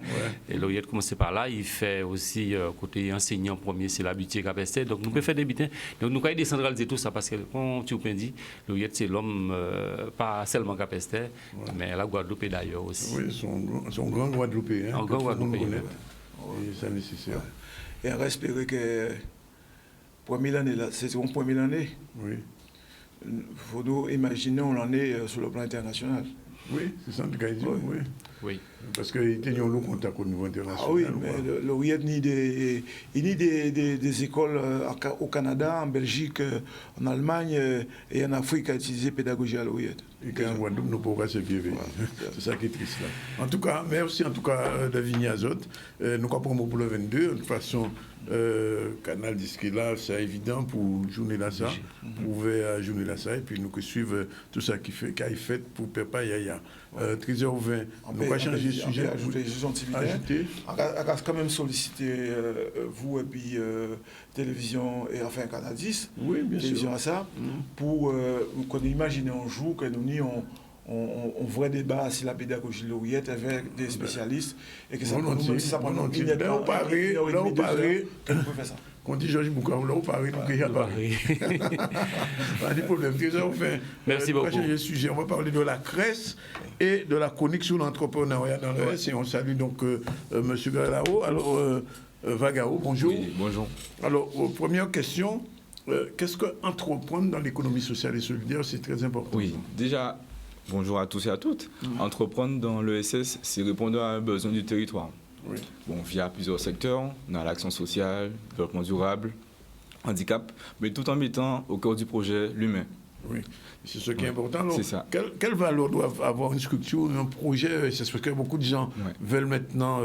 Et l'Oyet commence par là. Il fait aussi côté enseignant premier, c'est l'habitué Capester. Donc nous pouvons faire des bitins. Donc nous pouvons décentraliser tout ça parce que, comme tu peux dire, l'Oyet c'est l'homme, pas seulement Capester. Mais la Guadeloupe d'ailleurs aussi. Oui, son grand Guadeloupéen. Un grand Guadeloupéen. Et c'est nécessaire. Et on espère que pour 1000 années, c'est une première année. Oui. Il faut nous imaginer l'année sur le plan international. Oui, c'est ça que je dis. Oui. Oui. Parce qu'il y a un contact au niveau international. Ah oui, mais l'OIET ni des écoles au Canada, en Belgique, en Allemagne et en Afrique à utiliser pédagogie à l'OIET. Et qu'en Guadeloupe, nous pourrons se vivre. C'est ça qui est triste là. En tout cas, merci de Vigny Azote. Nous comprenons pour le 22. De toute façon, Canal dit que là, c'est évident pour journée là ça, pour ouvrir journée là ça, et puis nous suivons tout ça qui est fait pour Papa Yaya. 13h20, nous pas changer de sujet. Ajouter, on va quand même solliciter vous et puis télévision et enfin Canal 10, oui, bien télévision sûr. à ça, pour qu'on imagine un jour que nous on vrai débat sur la pédagogie de l'OIET avec des spécialistes et que ça prend nous, ça prend une minute, là on paraît, que nous pouvons faire ça. Quand on dit Georges Boucaou, là on paraît, nous qu'il y a Paris. Pas de problème. Merci beaucoup. Sujet, on va parler de la CRES et de la chronique sur l'entrepreneuriat dans le S. Et on salue donc M. Galao. Alors, Vagao, bonjour. Oui, bonjour. Alors, première question, qu'est-ce qu'entreprendre dans l'économie sociale et solidaire, c'est très important. Oui, déjà, bonjour à tous et à toutes. Entreprendre dans l'ESS, c'est répondre à un besoin du territoire. Oui. Bon, via plusieurs secteurs, on a l'action sociale, développement durable, handicap, mais tout en mettant au cœur du projet l'humain. Oui, c'est ce qui est important. Alors, c'est ça. Quelle valeur doit avoir une structure, un projet? C'est parce que beaucoup de gens veulent maintenant,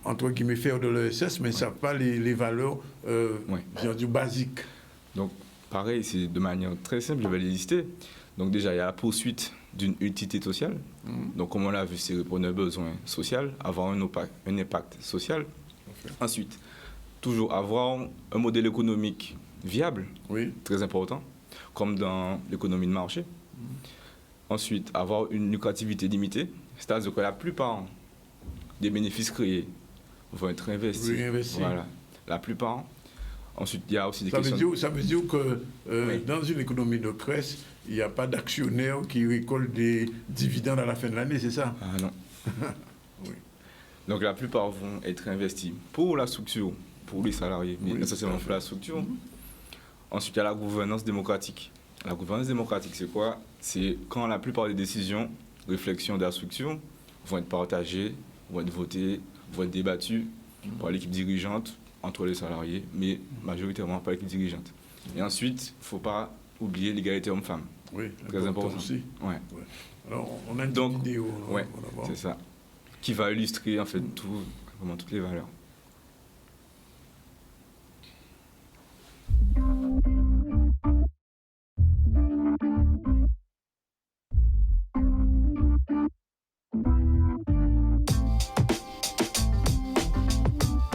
entre guillemets, faire de l'ESS, mais ne savent pas les valeurs du basique. Donc, pareil, c'est de manière très simple, je vais les lister. Donc déjà, il y a la poursuite d'une utilité sociale. Donc, comme on l'a vu, c'est répondre à un besoin social, avoir un impact social. Ensuite, toujours avoir un modèle économique viable, très important, comme dans l'économie de marché. Ensuite, avoir une lucrativité limitée, c'est-à-dire que la plupart des bénéfices créés vont être investis. Voilà, la plupart. Ensuite, il y a aussi des questions... Ça veut dire que dans une économie de presse, il n'y a pas d'actionnaires qui récoltent des dividendes à la fin de l'année, c'est ça? Ah non. Donc la plupart vont être investis pour la structure, pour les salariés, mais essentiellement pour la structure. Ensuite, il y a la gouvernance démocratique. La gouvernance démocratique, c'est quoi? C'est quand la plupart des décisions, réflexions de la structure vont être partagées, vont être votées, vont être débattues par l'équipe dirigeante, entre les salariés, mais majoritairement par l'équipe dirigeante. Et ensuite, il ne faut pas oublier l'égalité homme-femme. Oui, très important aussi. Ouais. Alors, on a une vidéo. Oui, c'est ça. Qui va illustrer en fait vraiment toutes les valeurs.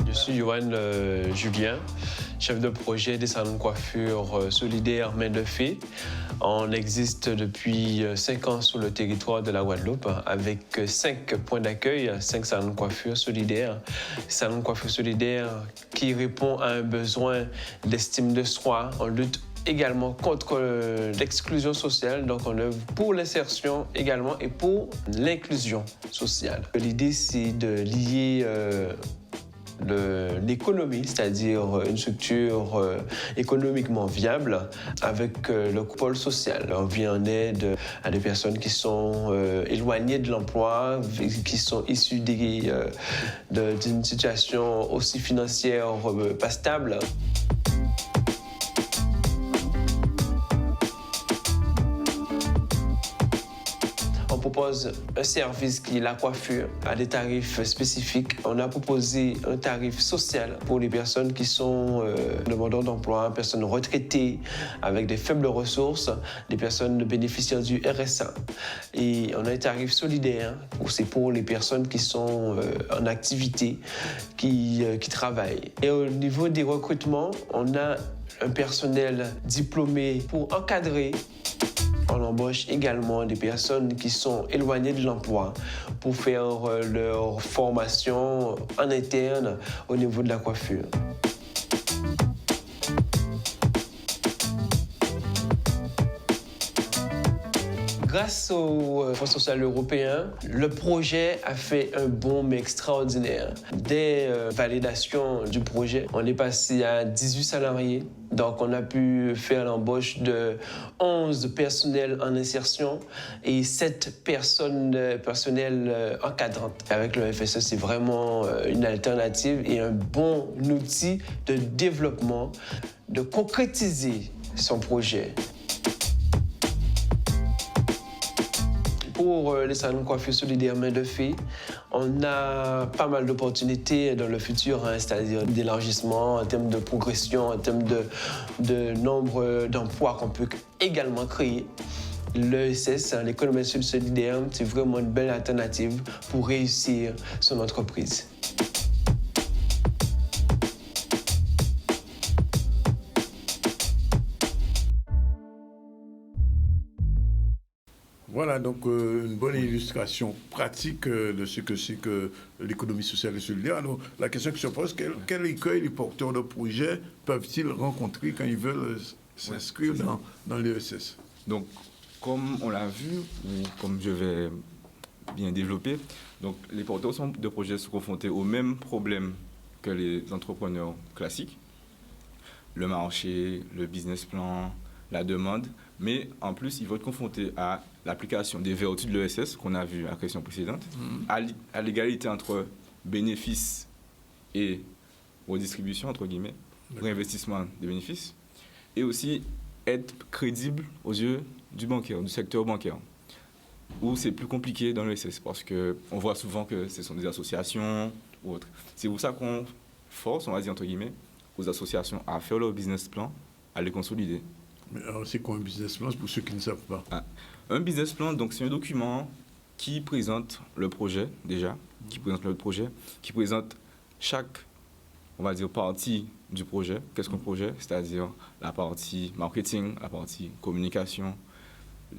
Je suis Yoann Julien, chef de projet des salons de coiffure solidaires Main de Fée. On existe depuis 5 ans sur le territoire de la Guadeloupe avec 5 points d'accueil, 5 salons de coiffure solidaires. Salons de coiffure solidaires qui répond à un besoin d'estime de soi. On lutte également contre l'exclusion sociale, donc on œuvre pour l'insertion également et pour l'inclusion sociale. L'idée, c'est de lier l'économie, c'est-à-dire une structure économiquement viable avec le pôle social. On vient en aide à des personnes qui sont éloignées de l'emploi, qui sont issues d'une situation aussi financière pas stable. On propose un service qui est la coiffure à des tarifs spécifiques. On a proposé un tarif social pour les personnes qui sont demandeurs d'emploi, personnes retraitées avec des faibles ressources, des personnes bénéficiaires du RSA. Et on a un tarif solidaire, c'est pour les personnes qui sont en activité, qui travaillent. Et au niveau des recrutements, on a un personnel diplômé pour encadrer. On embauche également des personnes qui sont éloignées de l'emploi pour faire leur formation en interne au niveau de la coiffure. Grâce au Fonds social européen, le projet a fait un bond extraordinaire. Dès validation du projet, on est passé à 18 salariés. Donc, on a pu faire l'embauche de 11 personnels en insertion et 7 personnels encadrantes. Avec le FSE, c'est vraiment une alternative et un bon outil de développement, de concrétiser son projet. Pour les salons de coiffure solidaire main de fée, on a pas mal d'opportunités dans le futur, c'est-à-dire d'élargissement en termes de progression, en termes de nombre d'emplois qu'on peut également créer. L'ESS, l'économie solidaire, c'est vraiment une belle alternative pour réussir son entreprise. Voilà donc une bonne illustration pratique de ce que c'est que l'économie sociale et solidaire. Alors, la question qui se pose, quel écueil les porteurs de projets peuvent-ils rencontrer quand ils veulent s'inscrire dans l'ESS? Donc, comme on l'a vu, ou comme je vais bien développer, donc les porteurs de projets sont confrontés aux mêmes problèmes que les entrepreneurs classiques. Le marché, le business plan, la demande, mais en plus, ils vont être confrontés à l'application des vertus de l'ESS qu'on a vu à la question précédente, à l'égalité entre bénéfices et redistribution, entre guillemets, réinvestissement des bénéfices, et aussi être crédible aux yeux du bancaire, du secteur bancaire, où c'est plus compliqué dans l'ESS, parce qu'on voit souvent que ce sont des associations ou autres. C'est pour ça qu'on force, on va dire entre guillemets, aux associations à faire leur business plan, à les consolider. Mais alors, c'est quoi un business plan pour ceux qui ne savent pas? Un business plan, donc, c'est un document qui présente le projet, déjà, qui présente chaque, on va dire, partie du projet. Qu'est-ce qu'un projet? C'est-à-dire la partie marketing, la partie communication,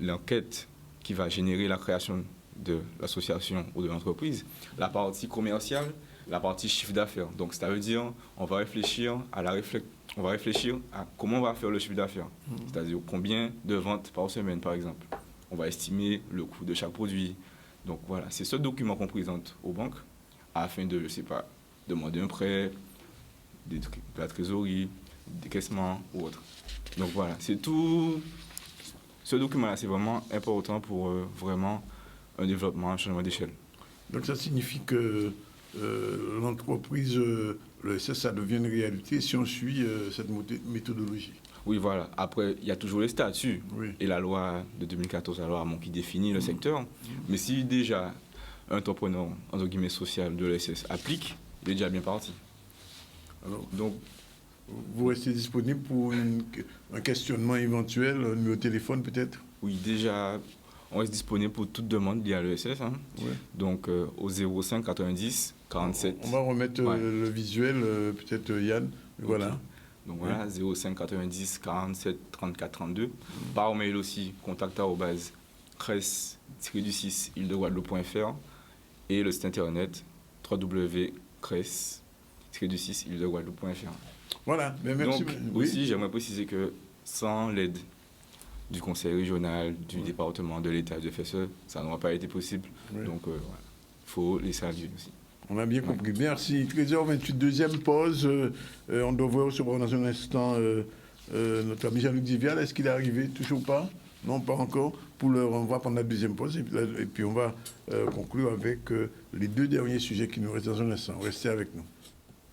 l'enquête qui va générer la création de l'association ou de l'entreprise, la partie commerciale, la partie chiffre d'affaires. Donc, ça veut dire on va réfléchir à comment on va faire le chiffre d'affaires. C'est-à-dire combien de ventes par semaine, par exemple. On va estimer le coût de chaque produit. Donc, voilà, c'est ce document qu'on présente aux banques afin de, je ne sais pas, demander un prêt, de la trésorerie, des décaissement ou autre. Donc, voilà, c'est tout. Ce document-là, c'est vraiment important pour vraiment un développement, un changement d'échelle. Donc, ça signifie que l'entreprise, le SS, ça devient une réalité si on suit cette méthodologie. Oui, voilà. Après, il y a toujours les statuts et la loi de 2014, la loi Hamon, qui définit le secteur. Mais si déjà un entrepreneur, entre guillemets, social de l'ESS applique, il est déjà bien parti. Alors, donc, vous restez disponible pour un questionnement éventuel, un numéro de téléphone peut-être? Oui, déjà, on reste disponible pour toute demande liée à l'ESS. Donc, au 05 90 47. On va remettre le visuel, peut-être Yann. Voilà. Okay. Donc voilà, 05 90 47 34 32. Par mail aussi, contact@cres-du6-ile-de-guadeloupe.fr et le site internet www.cres-du6-ile-de-guadeloupe.fr. Voilà, mais merci. Donc, aussi, j'aimerais préciser que sans l'aide du conseil régional, du département, de l'État, du FSE, ça n'aurait pas été possible. Donc, il faut les servir aussi. On a bien compris. Merci. 13h28, deuxième pause. On devrait recevoir dans un instant notre ami Jean-Luc Divial. Est-ce qu'il est arrivé? Toujours pas? Non, pas encore. Pour l'heure, on va prendre la deuxième pause et puis on va conclure avec les deux derniers sujets qui nous restent dans un instant. Restez avec nous.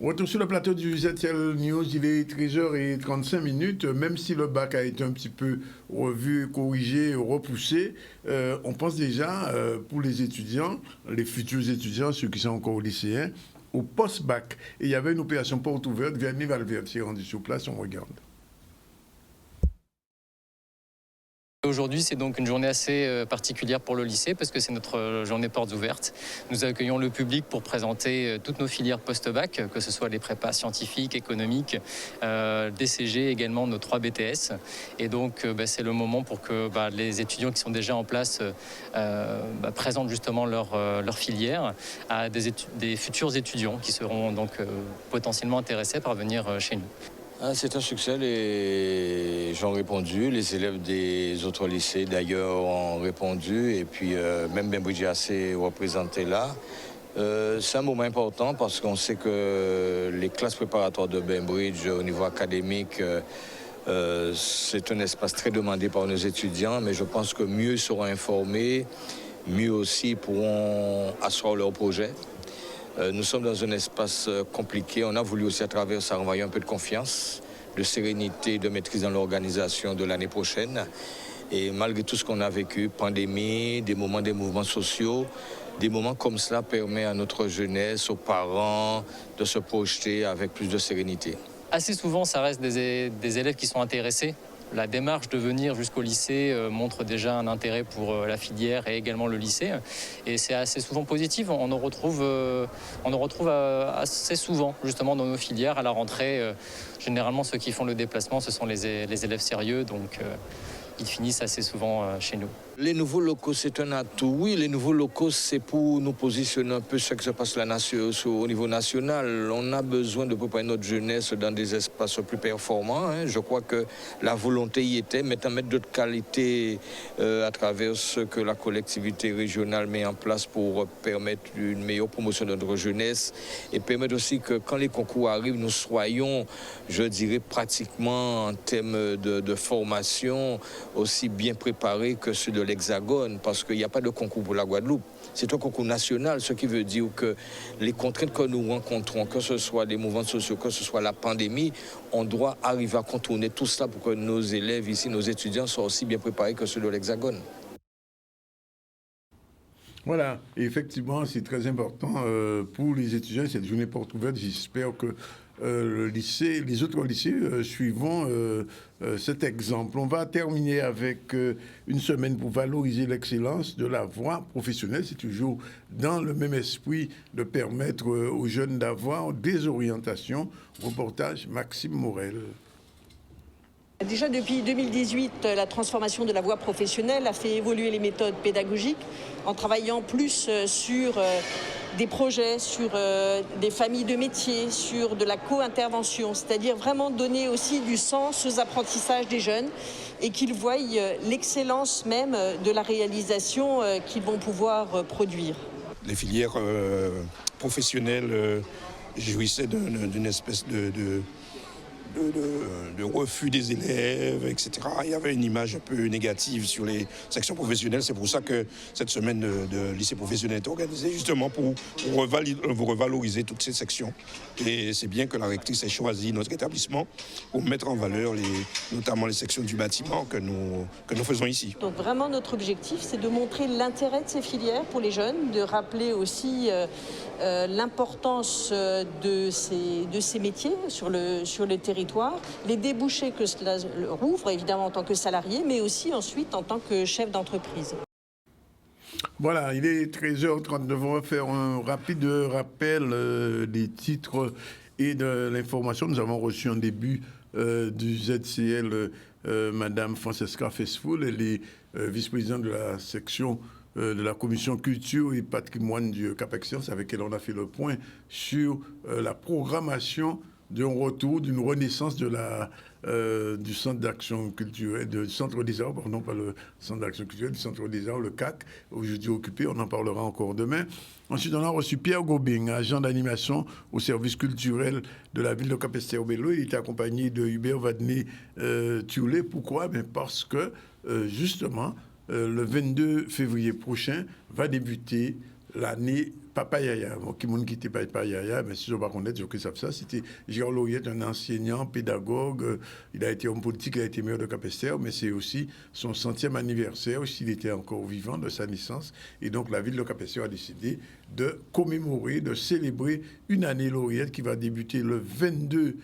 Retour sur le plateau du ZTL News, il est 13h35. Même si le bac a été un petit peu revu, corrigé, repoussé, on pense déjà pour les étudiants, les futurs étudiants, ceux qui sont encore lycéens, au post-bac. Et il y avait une opération porte ouverte, Vernis Valverde s'est rendu sur place, on regarde. Aujourd'hui, c'est donc une journée assez particulière pour le lycée parce que c'est notre journée portes ouvertes. Nous accueillons le public pour présenter toutes nos filières post-bac, que ce soit les prépas scientifiques, économiques, DCG, également nos 3 BTS. Et donc, c'est le moment pour que les étudiants qui sont déjà en place présentent justement leur filière à des futurs étudiants qui seront donc potentiellement intéressés par venir chez nous. C'est un succès, les gens ont répondu, les élèves des autres lycées d'ailleurs ont répondu et puis même Bainbridge est assez représenté là. C'est un moment important parce qu'on sait que les classes préparatoires de Bainbridge au niveau académique, c'est un espace très demandé par nos étudiants, mais je pense que mieux ils seront informés, mieux aussi pourront asseoir leurs projets. Nous sommes dans un espace compliqué. On a voulu aussi à travers ça renvoyer un peu de confiance, de sérénité, de maîtrise dans l'organisation de l'année prochaine. Et malgré tout ce qu'on a vécu, pandémie, des mouvements sociaux, des moments comme cela permettent à notre jeunesse, aux parents, de se projeter avec plus de sérénité. Assez souvent, ça reste des élèves qui sont intéressés. La démarche de venir jusqu'au lycée montre déjà un intérêt pour la filière et également le lycée. Et c'est assez souvent positif. On en retrouve assez souvent justement dans nos filières à la rentrée. Généralement, ceux qui font le déplacement, ce sont les élèves sérieux. Donc, ils finissent assez souvent chez nous. Les nouveaux locaux, c'est un atout. Oui, les nouveaux locaux, c'est pour nous positionner un peu ce qui se passe au niveau national. On a besoin de préparer notre jeunesse dans des espaces plus performants. Je crois que la volonté y était, mettre d'autres qualités à travers ce que la collectivité régionale met en place pour permettre une meilleure promotion de notre jeunesse et permettre aussi que quand les concours arrivent, nous soyons, je dirais, pratiquement en termes de formation aussi bien préparés que ceux de l'Hexagone, parce qu'il n'y a pas de concours pour la Guadeloupe. C'est un concours national, ce qui veut dire que les contraintes que nous rencontrons, que ce soit des mouvements sociaux, que ce soit la pandémie, on doit arriver à contourner tout cela pour que nos élèves ici, nos étudiants, soient aussi bien préparés que ceux de l'Hexagone. Voilà, et effectivement, c'est très important pour les étudiants, cette journée porte ouverte. J'espère que le lycée, les autres lycées suivront cet exemple. On va terminer avec une semaine pour valoriser l'excellence de la voie professionnelle. C'est toujours dans le même esprit de permettre aux jeunes d'avoir des orientations. Reportage Maxime Morel. Déjà depuis 2018, la transformation de la voie professionnelle a fait évoluer les méthodes pédagogiques en travaillant plus sur des projets, sur des familles de métiers, sur de la co-intervention, c'est-à-dire vraiment donner aussi du sens aux apprentissages des jeunes et qu'ils voient l'excellence même de la réalisation qu'ils vont pouvoir produire. Les filières professionnelles jouissaient d'une espèce de refus des élèves, etc. Il y avait une image un peu négative sur les sections professionnelles. C'est pour ça que cette semaine de lycée professionnel est organisée, justement pour revaloriser toutes ces sections. Et c'est bien que la rectrice ait choisi notre établissement pour mettre en valeur notamment les sections du bâtiment que nous faisons ici. Donc vraiment notre objectif, c'est de montrer l'intérêt de ces filières pour les jeunes, de rappeler aussi l'importance de ces métiers sur le territoire, les débouchés que cela rouvre, évidemment en tant que salarié, mais aussi ensuite en tant que chef d'entreprise. Voilà, il est 13h39. On va faire un rapide rappel des titres et de l'information. Nous avons reçu en début du ZCL Madame Francesca Fesfoul, elle est vice-présidente de la section de la commission culture et patrimoine du Cap-Excellence, avec elle on a fait le point sur la programmation d'un retour, d'une renaissance de du centre d'action culturelle, du centre des arts, pardon, pas le centre d'action culturelle, du centre des arts, le CAC, aujourd'hui occupé, on en parlera encore demain. Ensuite, on a reçu Pierre Gobing, agent d'animation au service culturel de la ville de Capesterre-Belle-Eau. Il était accompagné de Hubert Vadnet-Thioulé. Pourquoi ? Parce que, justement, le 22 février prochain va débuter l'année Papa Yaya. Bon, qui monde qui était Papa Yaya, mais si je ne sais pas connaître, je sais ça. C'était Gérard Lauriette, un enseignant, pédagogue. Il a été homme politique, il a été maire de Capesterre, mais c'est aussi son 100e anniversaire, s'il était encore vivant, de sa naissance. Et donc, la ville de Capesterre a décidé de commémorer, de célébrer une année Lauriette qui va débuter le 22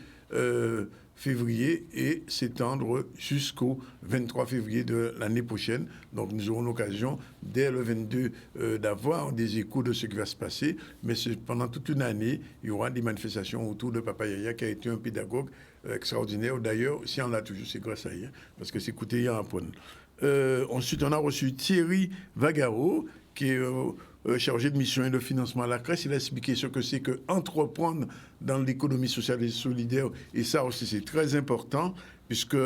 février et s'étendre jusqu'au 23 février de l'année prochaine. Donc nous aurons l'occasion, dès le 22, d'avoir des échos de ce qui va se passer. Mais pendant toute une année, il y aura des manifestations autour de Papa Yaya, qui a été un pédagogue extraordinaire. D'ailleurs, si on l'a toujours, c'est grâce à lui, parce que c'est écouté hier à Pone. Ensuite, on a reçu Thierry Vagaro, qui est chargé de mission et de financement à la CRES. Il a expliqué ce que c'est que entreprendre dans l'économie sociale et solidaire. Et ça aussi, c'est très important, puisque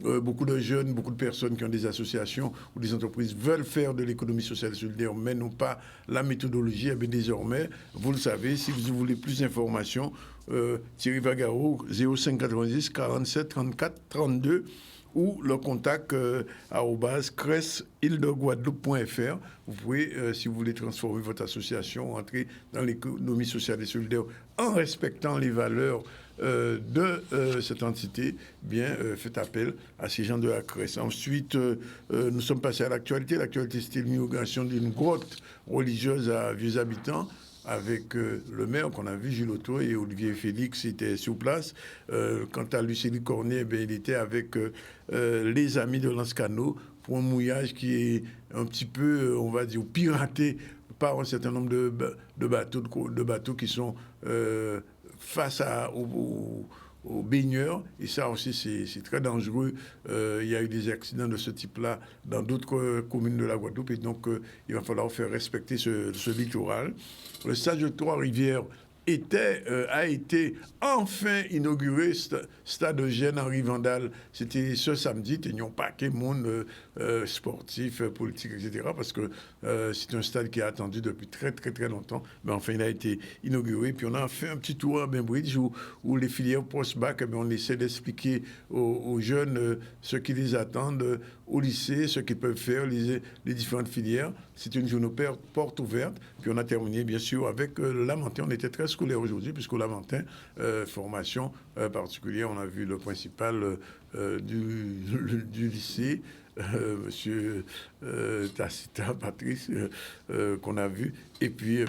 beaucoup de jeunes, beaucoup de personnes qui ont des associations ou des entreprises veulent faire de l'économie sociale et solidaire, mais n'ont pas la méthodologie. Eh bien, désormais, vous le savez, si vous voulez plus d'informations, Thierry Vagaro, 0590 47 34 32, ou le contact @cres-île-de-guadeloupe.fr. Vous pouvez, si vous voulez transformer votre association, entrer dans l'économie sociale et solidaire en respectant les valeurs de cette entité, bien, faites appel à ces gens de la CRES. Ensuite, nous sommes passés à l'actualité. L'actualité, c'était l'inauguration d'une grotte religieuse à Vieux-Habitants, avec le maire qu'on a vu, Gilles Otto, et Olivier Félix était sur place. Quant à Lucélie Cornet, eh il était avec les amis de Lanscano pour un mouillage qui est un petit peu, on va dire, piraté par un certain nombre de bateaux qui sont face aux baigneurs, et ça aussi c'est très dangereux. Il y a eu des accidents de ce type-là dans d'autres communes de la Guadeloupe, et donc il va falloir faire respecter ce littoral. Le stade de Trois-Rivières a été enfin inauguré, stade Eugène Henri Vandal. C'était ce samedi. Il n'y a pas que monde sportif, politique, etc. Parce que c'est un stade qui est attendu depuis très, très, très longtemps. Mais enfin, il a été inauguré. Puis on a fait un petit tour à Bainbridge où les filières post-bac, on essaie d'expliquer aux jeunes ce qui les attendent au lycée, ce qu'ils peuvent faire, les différentes filières. C'est une journée porte ouverte. Puis on a terminé, bien sûr, avec le Lamentin. On était très scolaire aujourd'hui, puisqu'au Lamentin, formation particulière, on a vu le principal du lycée, monsieur Tacita, Patrice, qu'on a vu. Et puis,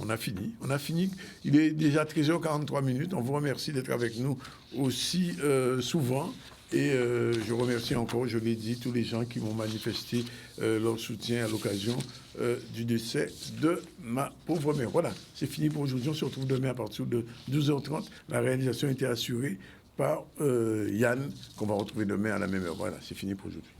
on a fini. On a fini. Il est déjà 13h43. On vous remercie d'être avec nous aussi souvent. Et je remercie encore, je l'ai dit, tous les gens qui m'ont manifesté leur soutien à l'occasion du décès de ma pauvre mère. Voilà, c'est fini pour aujourd'hui. On se retrouve demain à partir de 12h30. La réalisation a été assurée par Yann, qu'on va retrouver demain à la même heure. Voilà, c'est fini pour aujourd'hui.